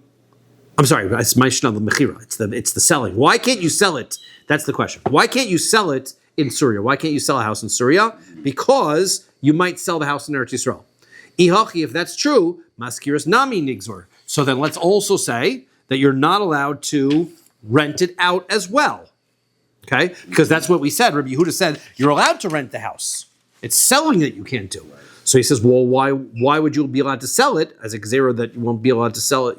sorry, it's Maishna Mechira. It's the selling. Why can't you sell it? That's the question. Why can't you sell it in Syria? Why can't you sell a house in Syria? Because you might sell the house in Eretz Yisrael. Ihachi, if that's true, Maskiras Nami Nigzor. So then let's also say that you're not allowed to rent it out as well. Okay? Because that's what we said. Rabbi Yehuda said, you're allowed to rent the house. It's selling that you can't do. So he says, well, why would you be allowed to sell it as a gzera that you won't be allowed to sell it?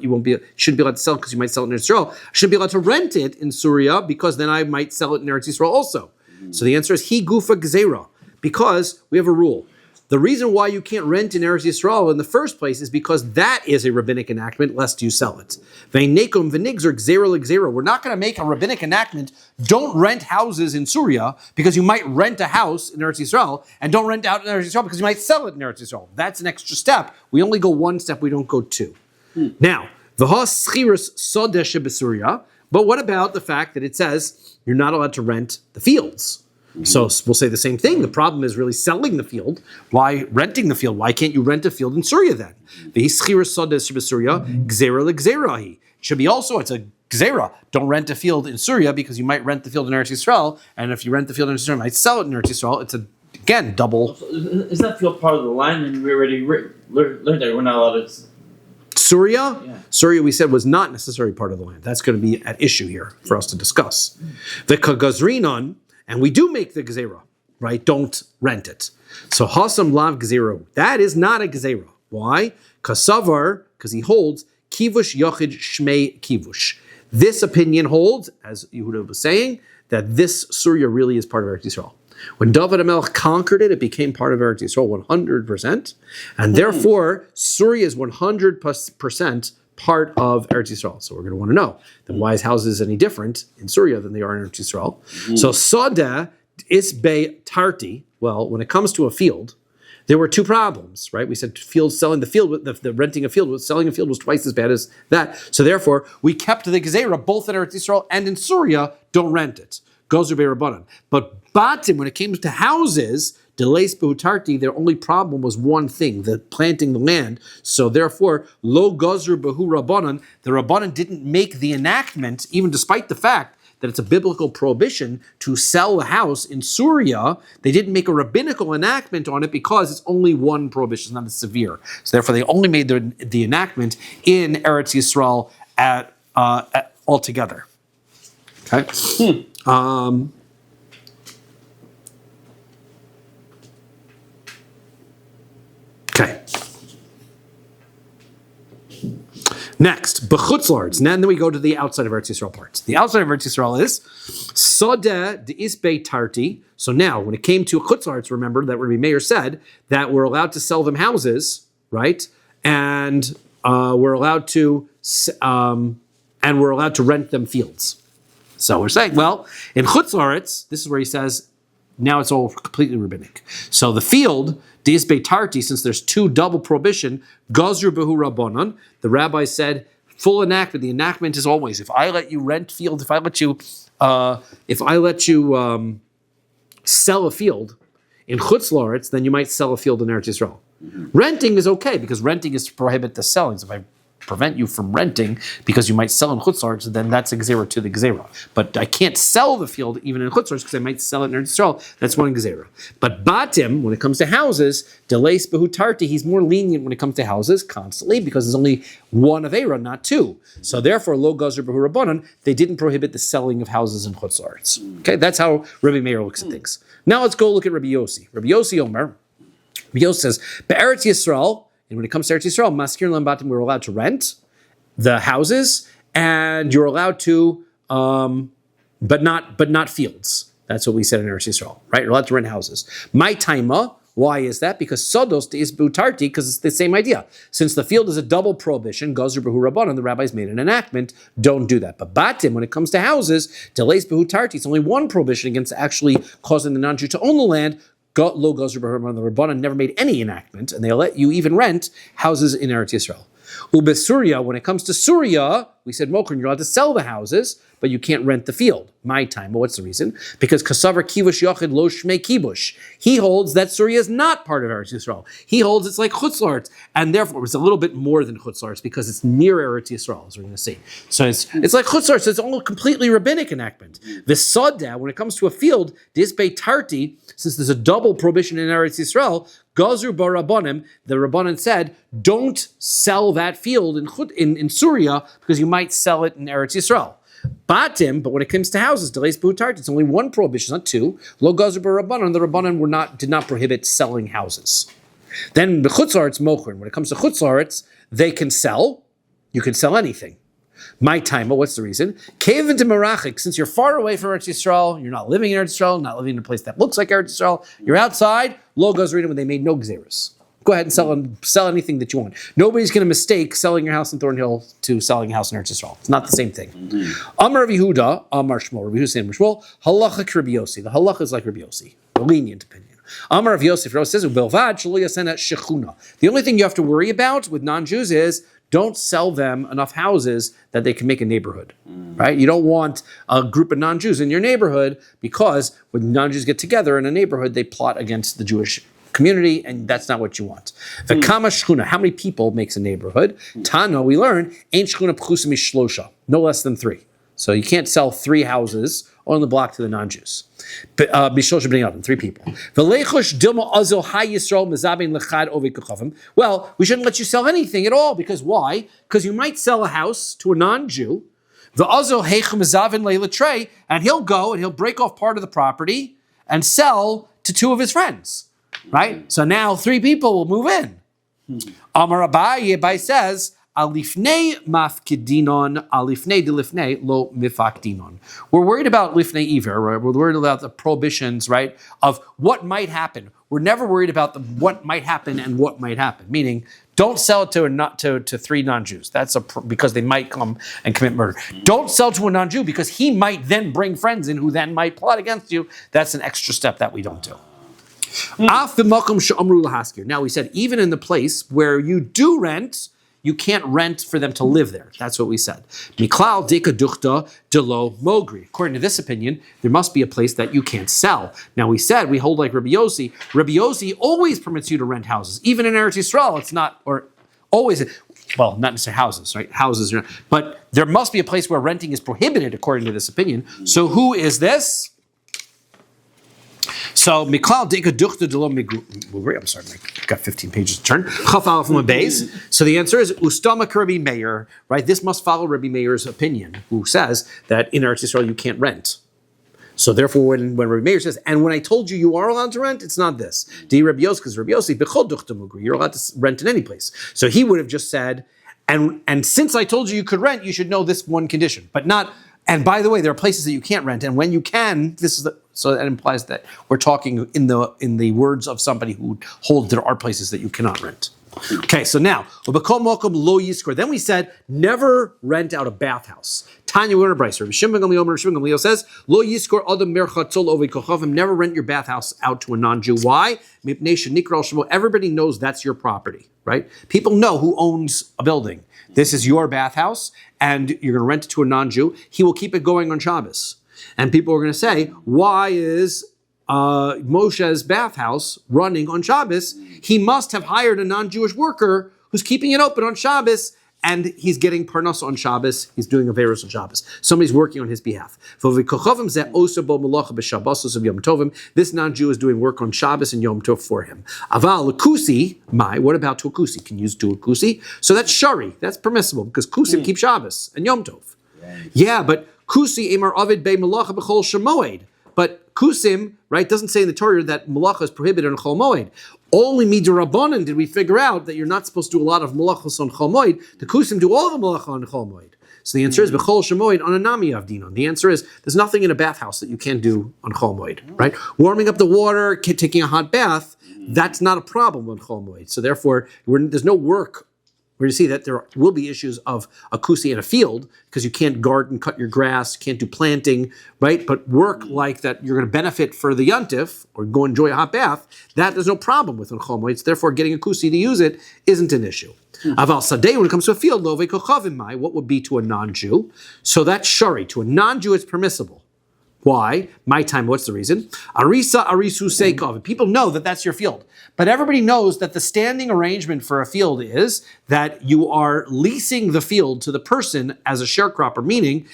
Shouldn't be allowed to sell it because you might sell it in Israel. I shouldn't be allowed to rent it in Syria because then I might sell it in Eretz Yisrael also. So the answer is he gufa gzera, because we have a rule. The reason why you can't rent in Eretz Yisrael in the first place is because that is a rabbinic enactment, lest you sell it. Veinekum v'nigzer gzera l'gzera. We're not going to make a rabbinic enactment. Don't rent houses in Syria because you might rent a house in Eretz Yisrael, and don't rent out in Eretz Yisrael because you might sell it in Eretz Yisrael. That's an extra step. We only go one step. We don't go two. Now, v'has schiras sodesh b'Syria. But what about the fact that it says you're not allowed to rent the fields? So we'll say the same thing. The problem is really selling the field. Why renting the field? Why can't you rent a field in Syria then? It should be also, it's a gzera. Don't rent a field in Syria because you might rent the field in Eretz Yisrael, and if you rent the field in Eretz Yisrael, you might sell it in Eretz Yisrael. It's again double. So is that field part of the line? And we already learned that we're not allowed to. Syria? Yeah. Syria, we said, was not necessarily part of the land. That's going to be at issue here for us to discuss. The kagazrinon. And we do make the gezerah, right? Don't rent it. So hasam lav gezerah. That is not a gezerah. Why? Kasavar, because he holds kivush yochid shmei kivush. This opinion holds, as Yehuda was saying, that this Syria really is part of Eretz Yisrael. When David HaMelech conquered it, it became part of Eretz Yisrael 100%. And therefore, Syria is 100% part of Eretz Yisrael. So we're going to want to know, then why is houses any different in Syria than they are in Eretz Yisrael? So Soda Isbe Tarti, well, when it comes to a field, there were two problems, right? We said selling the field, the renting a field, selling a field was twice as bad as that. So therefore, we kept the Gezerah both in Eretz Yisrael and in Syria, don't rent it. Gozer Rabbanan. But Batim, when it came to houses, Delays behutarti, their only problem was one thing, the planting the land. So therefore, lo gozru behu rabbanon, the rabbanon didn't make the enactment, even despite the fact that it's a biblical prohibition to sell a house in Syria. They didn't make a rabbinical enactment on it because it's only one prohibition, it's not as severe. So therefore, they only made the enactment in Eretz Yisrael altogether. Okay. Okay. Next, b'chutzlards. And then we go to the outside of Eretz Yisrael parts. The outside of Eretz Yisrael is sodeh de'isbei tarti. So now, when it came to chutzlards, remember that Rabbi Meir said that we're allowed to sell them houses, right? And we're allowed to rent them fields. So we're saying, well, in chutzlards, this is where he says, now it's all completely rabbinic. So the field, Dias Beitarti, since there's two double prohibition, Gazru Behu Rabbanon, the rabbi said, full enactment. The enactment is always, if I let you rent field, if I let you sell a field in Chutz La'aretz, then you might sell a field in Eretz Yisrael. Renting is okay, because renting is to prohibit the selling. So if I prevent you from renting because you might sell in Chutz La'aretz, then that's a gzera to the gzera. But I can't sell the field even in Chutz La'aretz because I might sell it in Eretz Yisrael. That's one gzera. But batim, when it comes to houses, delays behutarti, he's more lenient when it comes to houses constantly because there's only one avera, not two. So therefore, lo gazer behu rabbanon, they didn't prohibit the selling of houses in Chutz La'aretz. Okay, that's how Rabbi Meir looks at things. Now let's go look at Rabbi Yossi. Rabbi Yossi Omer. Rabbi Yossi says, Be'eretz Yisrael, and when it comes to Eretz Yisrael, maskir lambatim, we're allowed to rent the houses, and you're allowed to, but not fields. That's what we said in Eretz Yisrael, right? You're allowed to rent houses. My taima, why is that? Because sodos is butarti, because it's the same idea. Since the field is a double prohibition, gazer behu rabbanon, the rabbis made an enactment, don't do that. But batim, when it comes to houses, delays behutarti, it's only one prohibition against actually causing the non-Jew to own the land. Lo gazer behu rabbanon, the rabbanon never made any enactment, and they let you even rent houses in Eretz Yisrael. Ubesuria, when it comes to Surya, we said, Mokrin, you're allowed to sell the houses, but you can't rent the field. My time. Well, what's the reason? Because Kasavar Kivush Yochid Lo Shmei Kibush. He holds that Surya is not part of Eretz Yisrael. He holds it's like Chutz La'aretz, and therefore it's a little bit more than Chutz La'aretz because it's near Eretz Yisrael, as we're going to see. So it's like Chutz La'aretz, so it's all completely rabbinic enactment. The Sodah, when it comes to a field, Disbei Tarti, since there's a double prohibition in Eretz Yisrael, Gazru Barabonim, the Rabbanan said, don't sell that field in Surya because you might sell it in Eretz Yisrael. Batim, but when it comes to houses, delays behutarti, it's only one prohibition, not two. Lo Gazru Barabonim, the Rabbanan did not prohibit selling houses. Then the Chutz La'aretz Mochrin, when it comes to Chutz La'aretz, they can sell. You can sell anything. My time, but what's the reason? Kevin to Merachik, since you're far away from Eretz Yisrael, you're not living in Eretz Yisrael, not living in a place that looks like Eretz Yisrael, you're outside, lo gazridim, when they made no gzeras. Go ahead and sell anything that you want. Nobody's going to mistake selling your house in Thornhill to selling a house in Eretz Yisrael. It's not the same thing. Amar Yehuda, Amar Shmuel, Rabbi Hussein Shmuel, halacha Rabbi Yossi. The halacha is like Rabbi Yossi, a lenient opinion. Amar of Yosef, Rabbi says, the only thing you have to worry about with non-Jews is don't sell them enough houses that they can make a neighborhood, right? You don't want a group of non-Jews in your neighborhood because when non-Jews get together in a neighborhood, they plot against the Jewish community, and that's not what you want. V'kama shchuna, how many people makes a neighborhood? Tana, we learn, ain't shchuna pchusa mishlosha, no less than 3. So you can't sell 3 houses on the block to the non-Jews. 3 people. Well, we shouldn't let you sell anything at all, because why? Because you might sell a house to a non-Jew, and he'll go and he'll break off part of the property and sell to 2 of his friends. Right? So now 3 people will move in. Amar Abai says, Alifnei mafkidinon, alifnei delifnei lo mifakdinon. We're worried about lifnei iver, right? We're worried about the prohibitions, right, of what might happen. We're never worried about what might happen and what might happen. Meaning, don't sell it to 3 non-Jews. That's because they might come and commit murder. Don't sell to a non-Jew because he might then bring friends in who then might plot against you. That's an extra step that we don't do. Now we said even in the place where you do rent, you can't rent for them to live there. That's what we said. Miklal dika duchta delo mogri. According to this opinion, there must be a place that you can't sell. Now we said we hold like Rabbi Yossi. Rabbi Yossi always permits you to rent houses, even in Eretz Yisrael. It's not, or always. Well, not necessarily houses, right? Houses, but there must be a place where renting is prohibited, according to this opinion. So who is this? So Miklal dika duchta delo mogri. I'm sorry, I got 15 pages to turn. Chaf Aleph Amud Beis. So the answer is Ustama Rabbi Meir, right? This must follow Rabbi Meir's opinion, who says that in Eretz Yisrael you can't rent. So therefore, when Rabbi Meir says, and when I told you you are allowed to rent, it's not this. Di Rabbi Yossi, because Rabbi Yossi, bechol duchta mogri, you're allowed to rent in any place. So he would have just said, and since I told you could rent, you should know this one condition, but not. And by the way, there are places that you can't rent, and when you can, so that implies that we're talking in the words of somebody who holds there are places that you cannot rent. Okay, so now, then we said, never rent out a bathhouse. Tanya, we're in a Bryce. Rabbi Shimon Gamliel says, Lo yiskor adam merchatzol ovei kochavim, never rent your bathhouse out to a non-Jew. Why? Everybody knows that's your property, right? People know who owns a building. This is your bathhouse, and you're going to rent it to a non-Jew. He will keep it going on Shabbos. And people are going to say, why is Moshe's bathhouse running on Shabbos? He must have hired a non-Jewish worker who's keeping it open on Shabbos, and he's getting parnas on Shabbos. He's doing a verus on Shabbos. Somebody's working on his behalf. This non-Jew is doing work on Shabbos and Yom Tov for him. Aval kusi, what about to a kusi? Can you use to a kusi? So that's shari. That's permissible because kusim keep Shabbos and Yom Tov. Yeah, but kusi emar avid be malacha b'chol shemoed. But kusim, right, doesn't say in the Torah that malacha is prohibited on Chol Moed. Only midrabanan did we figure out that you're not supposed to do a lot of malachos on Chol Moed. The kusim do all the malacha on Chol Moed. So the answer is b'chol shemoed on a nami avdinon. The answer is there's nothing in a bathhouse that you can't do on Chol Moed, right? Warming up the water, taking a hot bath, that's not a problem on Chol Moed. So therefore, there's no work. We're going to see that there will be issues of a kusi in a field because you can't garden, cut your grass, can't do planting, right? But work like that you're going to benefit for the yontif or go enjoy a hot bath, that there's no problem with on Chol Moed. Therefore, getting a kusi to use it isn't an issue. Aval sadeh, when it comes to a field, love kochavim mai, what would be to a non-Jew? So that's shari. To a non-Jew, it's permissible. Why? My time, what's the reason? Arisa arisu seikov. People know that that's your field. But everybody knows that the standing arrangement for a field is that you are leasing the field to the person as a sharecropper, meaning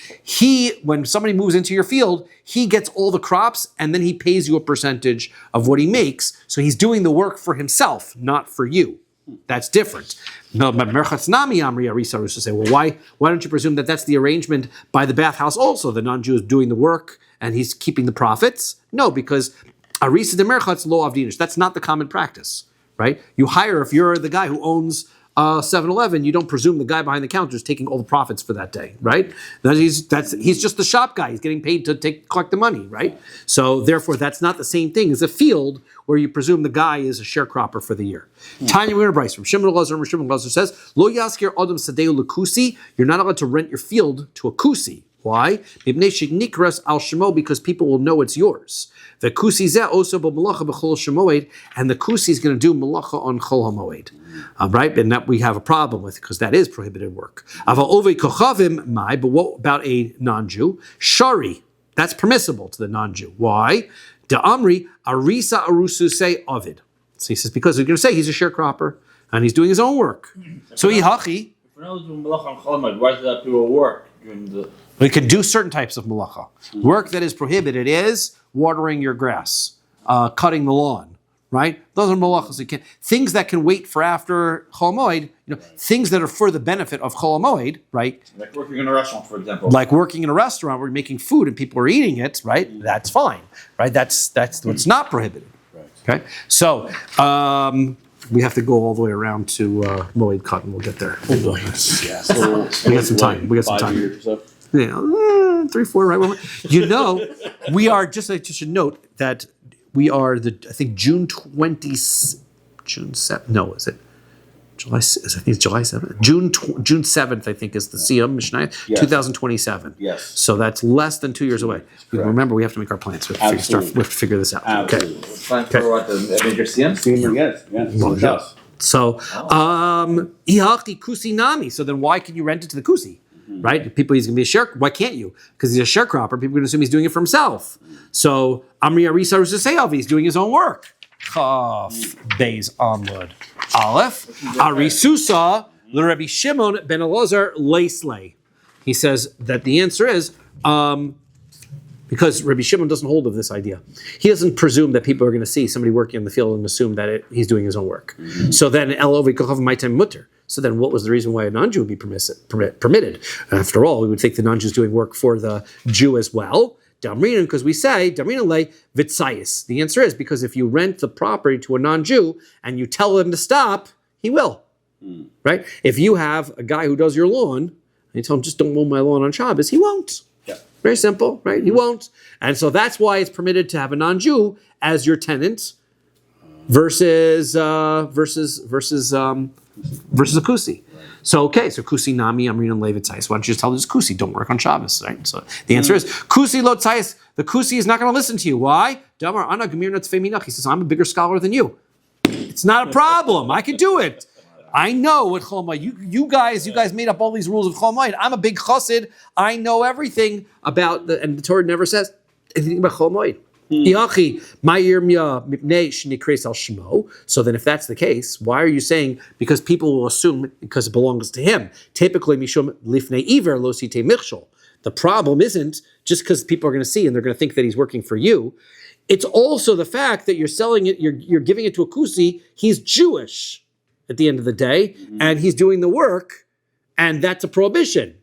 when somebody moves into your field, he gets all the crops and then he pays you a percentage of what he makes. So he's doing the work for himself, not for you. That's different. No, but Merchatznami Amri Arisa Rusa say, well, why don't you presume that that's the arrangement by the bathhouse also? The non-Jew is doing the work and he's keeping the profits? No, because Arisa de Merchatz lo avdinish. That's not the common practice, right? You hire, if you're the guy who owns 7-Eleven, you don't presume the guy behind the counter is taking all the profits for that day, right? He's just the shop guy. He's getting paid to collect the money, right? So therefore, that's not the same thing as a field where you presume the guy is a sharecropper for the year. Tanya Weir Bryce from Shimon Lazar says, Lo yaskir adam sadeu lekusi. You're not allowed to rent your field to a kusi. Why? Because people will know it's yours. The kusi and the kusi is going to do malacha on chol hamoed, right? And that we have a problem with because that is prohibited work. But what about a non-Jew? Shari, that's permissible to the non-Jew. Why? Da amri arisa arusu say ovid. So he says because we're going to say he's a sharecropper and he's doing his own work. So he hachi. If we're not doing malacha on Chol Moed, why does that do a work during the? We can do certain types of malacha. Work that is prohibited is watering your grass, cutting the lawn, right? Those are malachas. Things that can wait for after Chol Moed, things that are for the benefit of Chol Moed, right? Like working in a restaurant, for example. Like working in a restaurant where you're making food and people are eating it, right? That's fine, right? That's what's not prohibited. Okay? So, we have to go all the way around to Moed Cut and we'll get there. Yeah, so We got some time. 5 years or so. Yeah, 3, 4, right? We are just. I should note that we are I think June 7th. No, is it July? I think it's July 7th. June 7th. I think is the Siyam Mishnah. Yes. 2027. Yes. So that's less than 2 years away. Remember, we have to make our plans. We have to figure this out. Absolutely. Okay. Time for what, the major CM? Yes. Well, Yes. So, ihaki kusi nami. So then why can you rent it to the kusi? Right? People, he's going to be a share. Why can't you? Because he's a sharecropper. People are going to assume he's doing it for himself. So, Amri Arisa Rusaseov, he's doing his own work. Chaf Beis Amud Aleph Arisusa Rabbi Shimon ben Elazar Leisley. He says that the answer is because Rabbi Shimon doesn't hold of this idea. He doesn't presume that people are going to see somebody working in the field and assume that he's doing his own work. So then Elovi Kochav Maitem Mutter. So then what was the reason why a non-Jew would be permitted? After all, we would think the non-Jew is doing work for the Jew as well. Damrinan, because we say, Damrinan le vitzayis. The answer is because if you rent the property to a non-Jew and you tell him to stop, he will. Right? If you have a guy who does your lawn, and you tell him, just don't mow my lawn on Shabbos, he won't. Yeah. Very simple, right? He won't. And so that's why it's permitted to have a non-Jew as your tenant versus a kusi. So kusi nami amrin lev tzayis. Why don't you just tell this kusi don't work on Shabbos, right? So the answer is kusi lo tzayis. The kusi is not going to listen to you. Why? Damar ana gemir natzvei minach. He says I'm a bigger scholar than you. It's not a problem. I can do it. I know what Chol Moed. You guys made up all these rules of Chol Moed. I'm a big chassid. I know everything about and the Torah never says anything about Chol Moed. So then if that's the case, why are you saying, because people will assume because it belongs to him? Typically, mishum lifnei iver lo sitei michshol. The problem isn't just because people are going to see and they're going to think that he's working for you. It's also the fact that you're selling it, you're giving it to a kusi. He's Jewish at the end of the day, and he's doing the work, and that's a prohibition.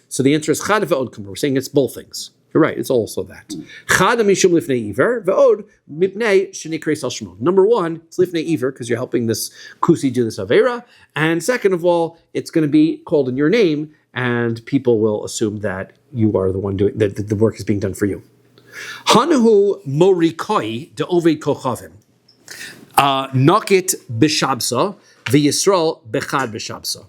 So the answer is chad ve'od. We're saying it's both things. You're right, it's also that. Chad mishum lifnei iver, ve'od mipnei shenikreis al shmo. Number one, it's lifnei iver because you're helping this kusi do this avera, and second of all, it's going to be called in your name, and people will assume that you are the one doing that. The work is being done for you. Hanahu morikoi de oved kochavim. Nokit b'shabsa v'Yisrael bechad b'shabsa.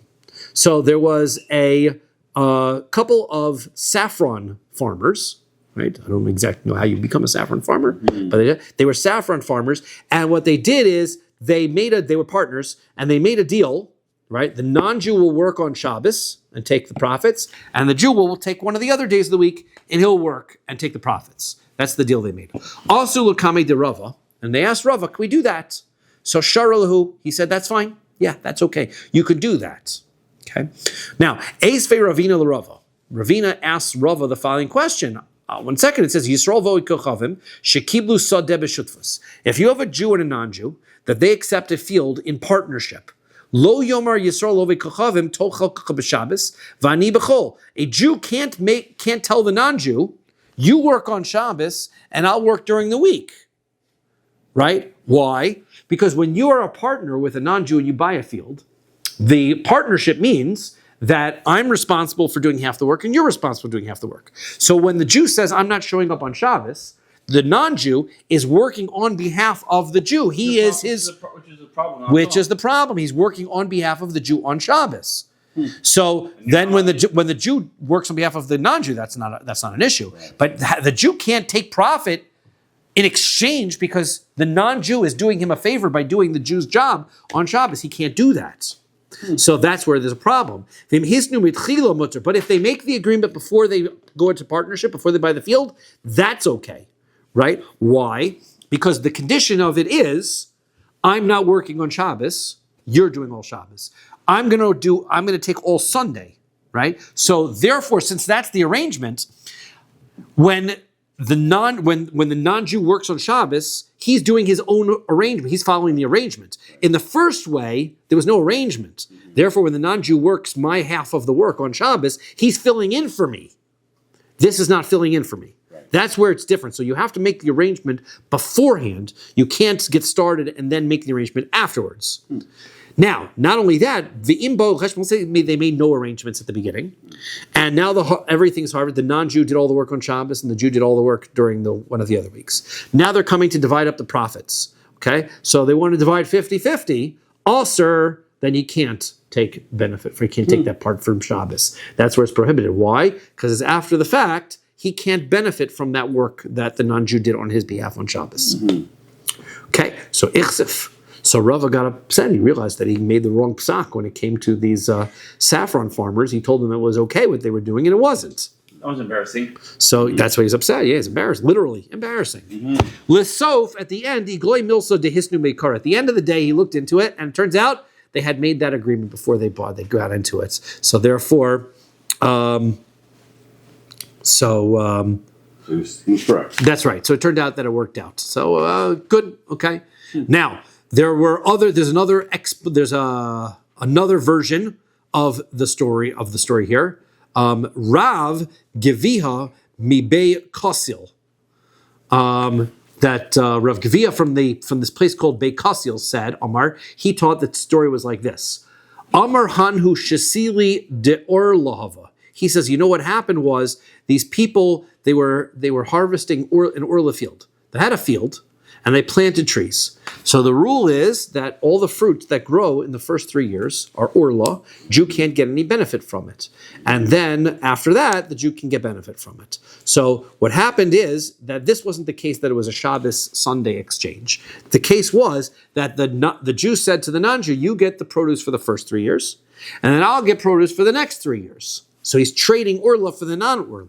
So there was a couple of saffron farmers, right? I don't exactly know how you become a saffron farmer, but they were saffron farmers, and what they did is they were partners, and they made a deal, right? The non-Jew will work on Shabbos and take the profits, and the Jew will take one of the other days of the week, and he'll work and take the profits. That's the deal they made. Also, Lukame de Rava, and they asked Rava, can we do that? So Sharalahu, he said, that's fine. Yeah, that's okay. You could do that. Okay. Now, Eisvei Ravina l'Rava. Ravina asks Rava the following question. 1 second, it says, Yisrael vo'id kochavim shekiblu sadeh b'shutfus. If you have a Jew and a non-Jew, that they accept a field in partnership. Lo yomar Yisrael vo'id kochavim tochel b'Shabbos v'ani b'chol. A Jew can't tell the non-Jew, you work on Shabbos and I'll work during the week. Right? Why? Because when you are a partner with a non-Jew and you buy a field, the partnership means that I'm responsible for doing half the work and you're responsible for doing half the work. So when the Jew says, I'm not showing up on Shabbos, the non-Jew is working on behalf of the Jew. Which is the problem. He's working on behalf of the Jew on Shabbos. So then when the Jew works on behalf of the non-Jew, that's not an issue. Right. But the Jew can't take profit in exchange because the non-Jew is doing him a favor by doing the Jew's job on Shabbos. He can't do that. So that's where there's a problem. But if they make the agreement before they go into partnership, before they buy the field, that's okay, right? Why? Because the condition of it is, I'm not working on Shabbos, you're doing all Shabbos. I'm going to take all Sunday, right? So therefore, since that's the arrangement, when the non-Jew works on Shabbos, he's doing his own arrangement. He's following the arrangement. In the first way, there was no arrangement. Therefore, when the non-Jew works my half of the work on Shabbos, he's filling in for me. This is not filling in for me. That's where it's different. So you have to make the arrangement beforehand. You can't get started and then make the arrangement afterwards. Now, not only that, they made no arrangements at the beginning, and now everything's harvested. The non-Jew did all the work on Shabbos, and the Jew did all the work during one of the other weeks. Now they're coming to divide up the profits. Okay, so they want to divide 50-50. Also, then you can't take benefit. You can't take that part from Shabbos. That's where it's prohibited. Why? Because it's after the fact. He can't benefit from that work that the non-Jew did on his behalf on Shabbos. Okay, so ichsif. So Rava got upset. He realized that he made the wrong psak when it came to these saffron farmers. He told them it was okay what they were doing, and it wasn't. That was embarrassing. So that's why he's upset. Yeah, he's embarrassed. Literally embarrassing. Lisof, at the end, Igloi Milso de Hisnu Meikar. At the end of the day, he looked into it, and it turns out they had made that agreement before they got into it. So therefore, He was correct. that's right. So it turned out that it worked out. So good. Okay. Now there's another version of the story here. Rav Geviha Mibei Kosil. That Rav Geviha from this place called Beit Kosil said, Amar, he taught that the story was like this. Amar Hanhu Shasili de Or Lahava. He says, you know what happened was these people, they were harvesting an orla field. They had a field and they planted trees. So the rule is that all the fruits that grow in the first 3 years are orla. Jew can't get any benefit from it. And then after that, the Jew can get benefit from it. So what happened is that this wasn't the case that it was a Shabbos Sunday exchange. The case was that the Jew said to the non-Jew, you get the produce for the first 3 years, and then I'll get produce for the next 3 years. So he's trading orla for the non-orla.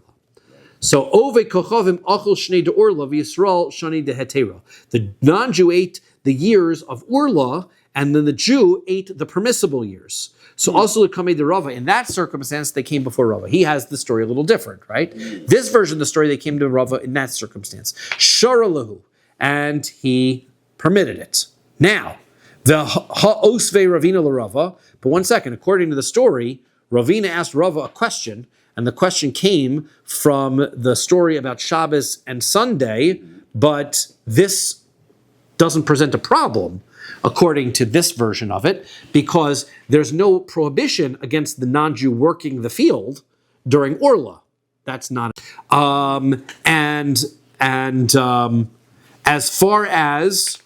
So ove kochavim achol shnei de orla v'Yisrael shani de hetera. The non-Jew ate the years of orla, and then the Jew ate the permissible years. So also the kamei de Rava. In that circumstance, they came before Rava. He has the story a little different, right? This version of the story, they came to Rava in that circumstance. Shara lahu, and he permitted it. Now, the ha'osve Ravina l'Rava. But 1 second, according to the story, Ravina asked Rava a question, and the question came from the story about Shabbos and Sunday, but this doesn't present a problem according to this version of it, because there's no prohibition against the non-Jew working the field during Orla. That's not. As far as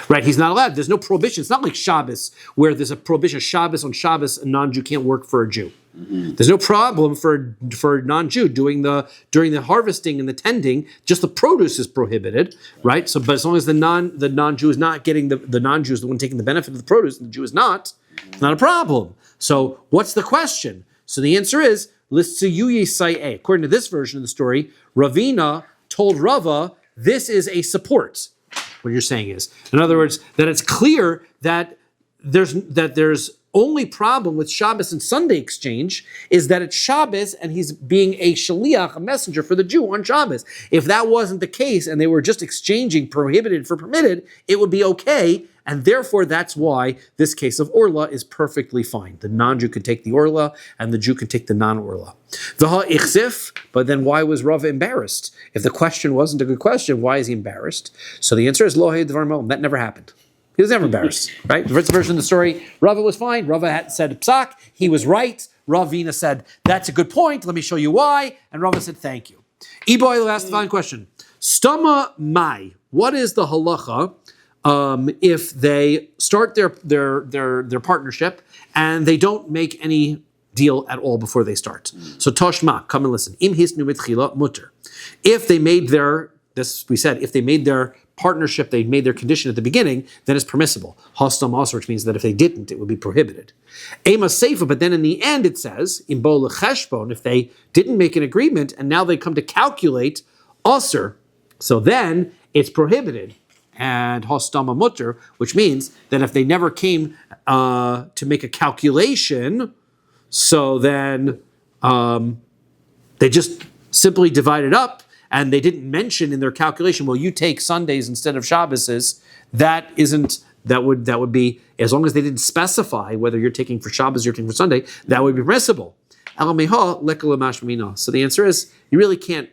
right, he's not allowed. There's no prohibition. It's not like Shabbos, where there's a prohibition. Shabbos on Shabbos, a non-Jew can't work for a Jew. There's no problem for a non-Jew during the harvesting and the tending. Just the produce is prohibited, right? So, but as long as the non-Jew is not getting the non-Jew is the one taking the benefit of the produce, and the Jew is not, it's not a problem. So, what's the question? So the answer is according to this version of the story, Ravina told Rava, this is a support. What you're saying is, in other words, that it's clear that there's only problem with Shabbos and Sunday exchange is that it's Shabbos and he's being a shaliach, a messenger for the Jew on Shabbos. If that wasn't the case and they were just exchanging prohibited for permitted, it would be okay. And therefore, that's why this case of Orla is perfectly fine. The non-Jew can take the Orla and the Jew can take the non-Orla. But then why was Rava embarrassed? If the question wasn't a good question, why is he embarrassed? So the answer is that never happened. He was never embarrassed, right? The first version of the story, Rava was fine. Rava had said psak. He was right. Ravina said, that's a good point. Let me show you why. And Rava said, thank you. Eboy asked the following question. Stama mai. What is the halacha if they start their partnership and they don't make any deal at all before they start? So Toshma, come and listen. Im hisnu mitchila mutter. If they made if they made their partnership, they made their condition at the beginning, then it's permissible. Hostam also, which means that if they didn't, it would be prohibited. Ema seifa, but then in the end it says, in bo lecheshbon, if they didn't make an agreement and now they come to calculate aser, so then it's prohibited. And hostama mutter, which means that if they never came to make a calculation, so then they just simply divided up, and they didn't mention in their calculation, well, you take Sundays instead of Shabbos. That would be, as long as they didn't specify whether you're taking for Shabbos, you're taking for Sunday, that would be permissible. So the answer is, you really can't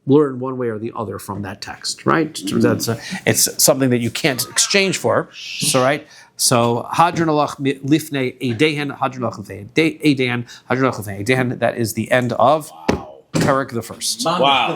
learn one way or the other from that text, right? It's something that you can't exchange for. So, right? So, hadron alach lifnei edehen, hadron alach lifnei edehen, hadron alach lifnei edehen. That is the end of Perek the first. Wow.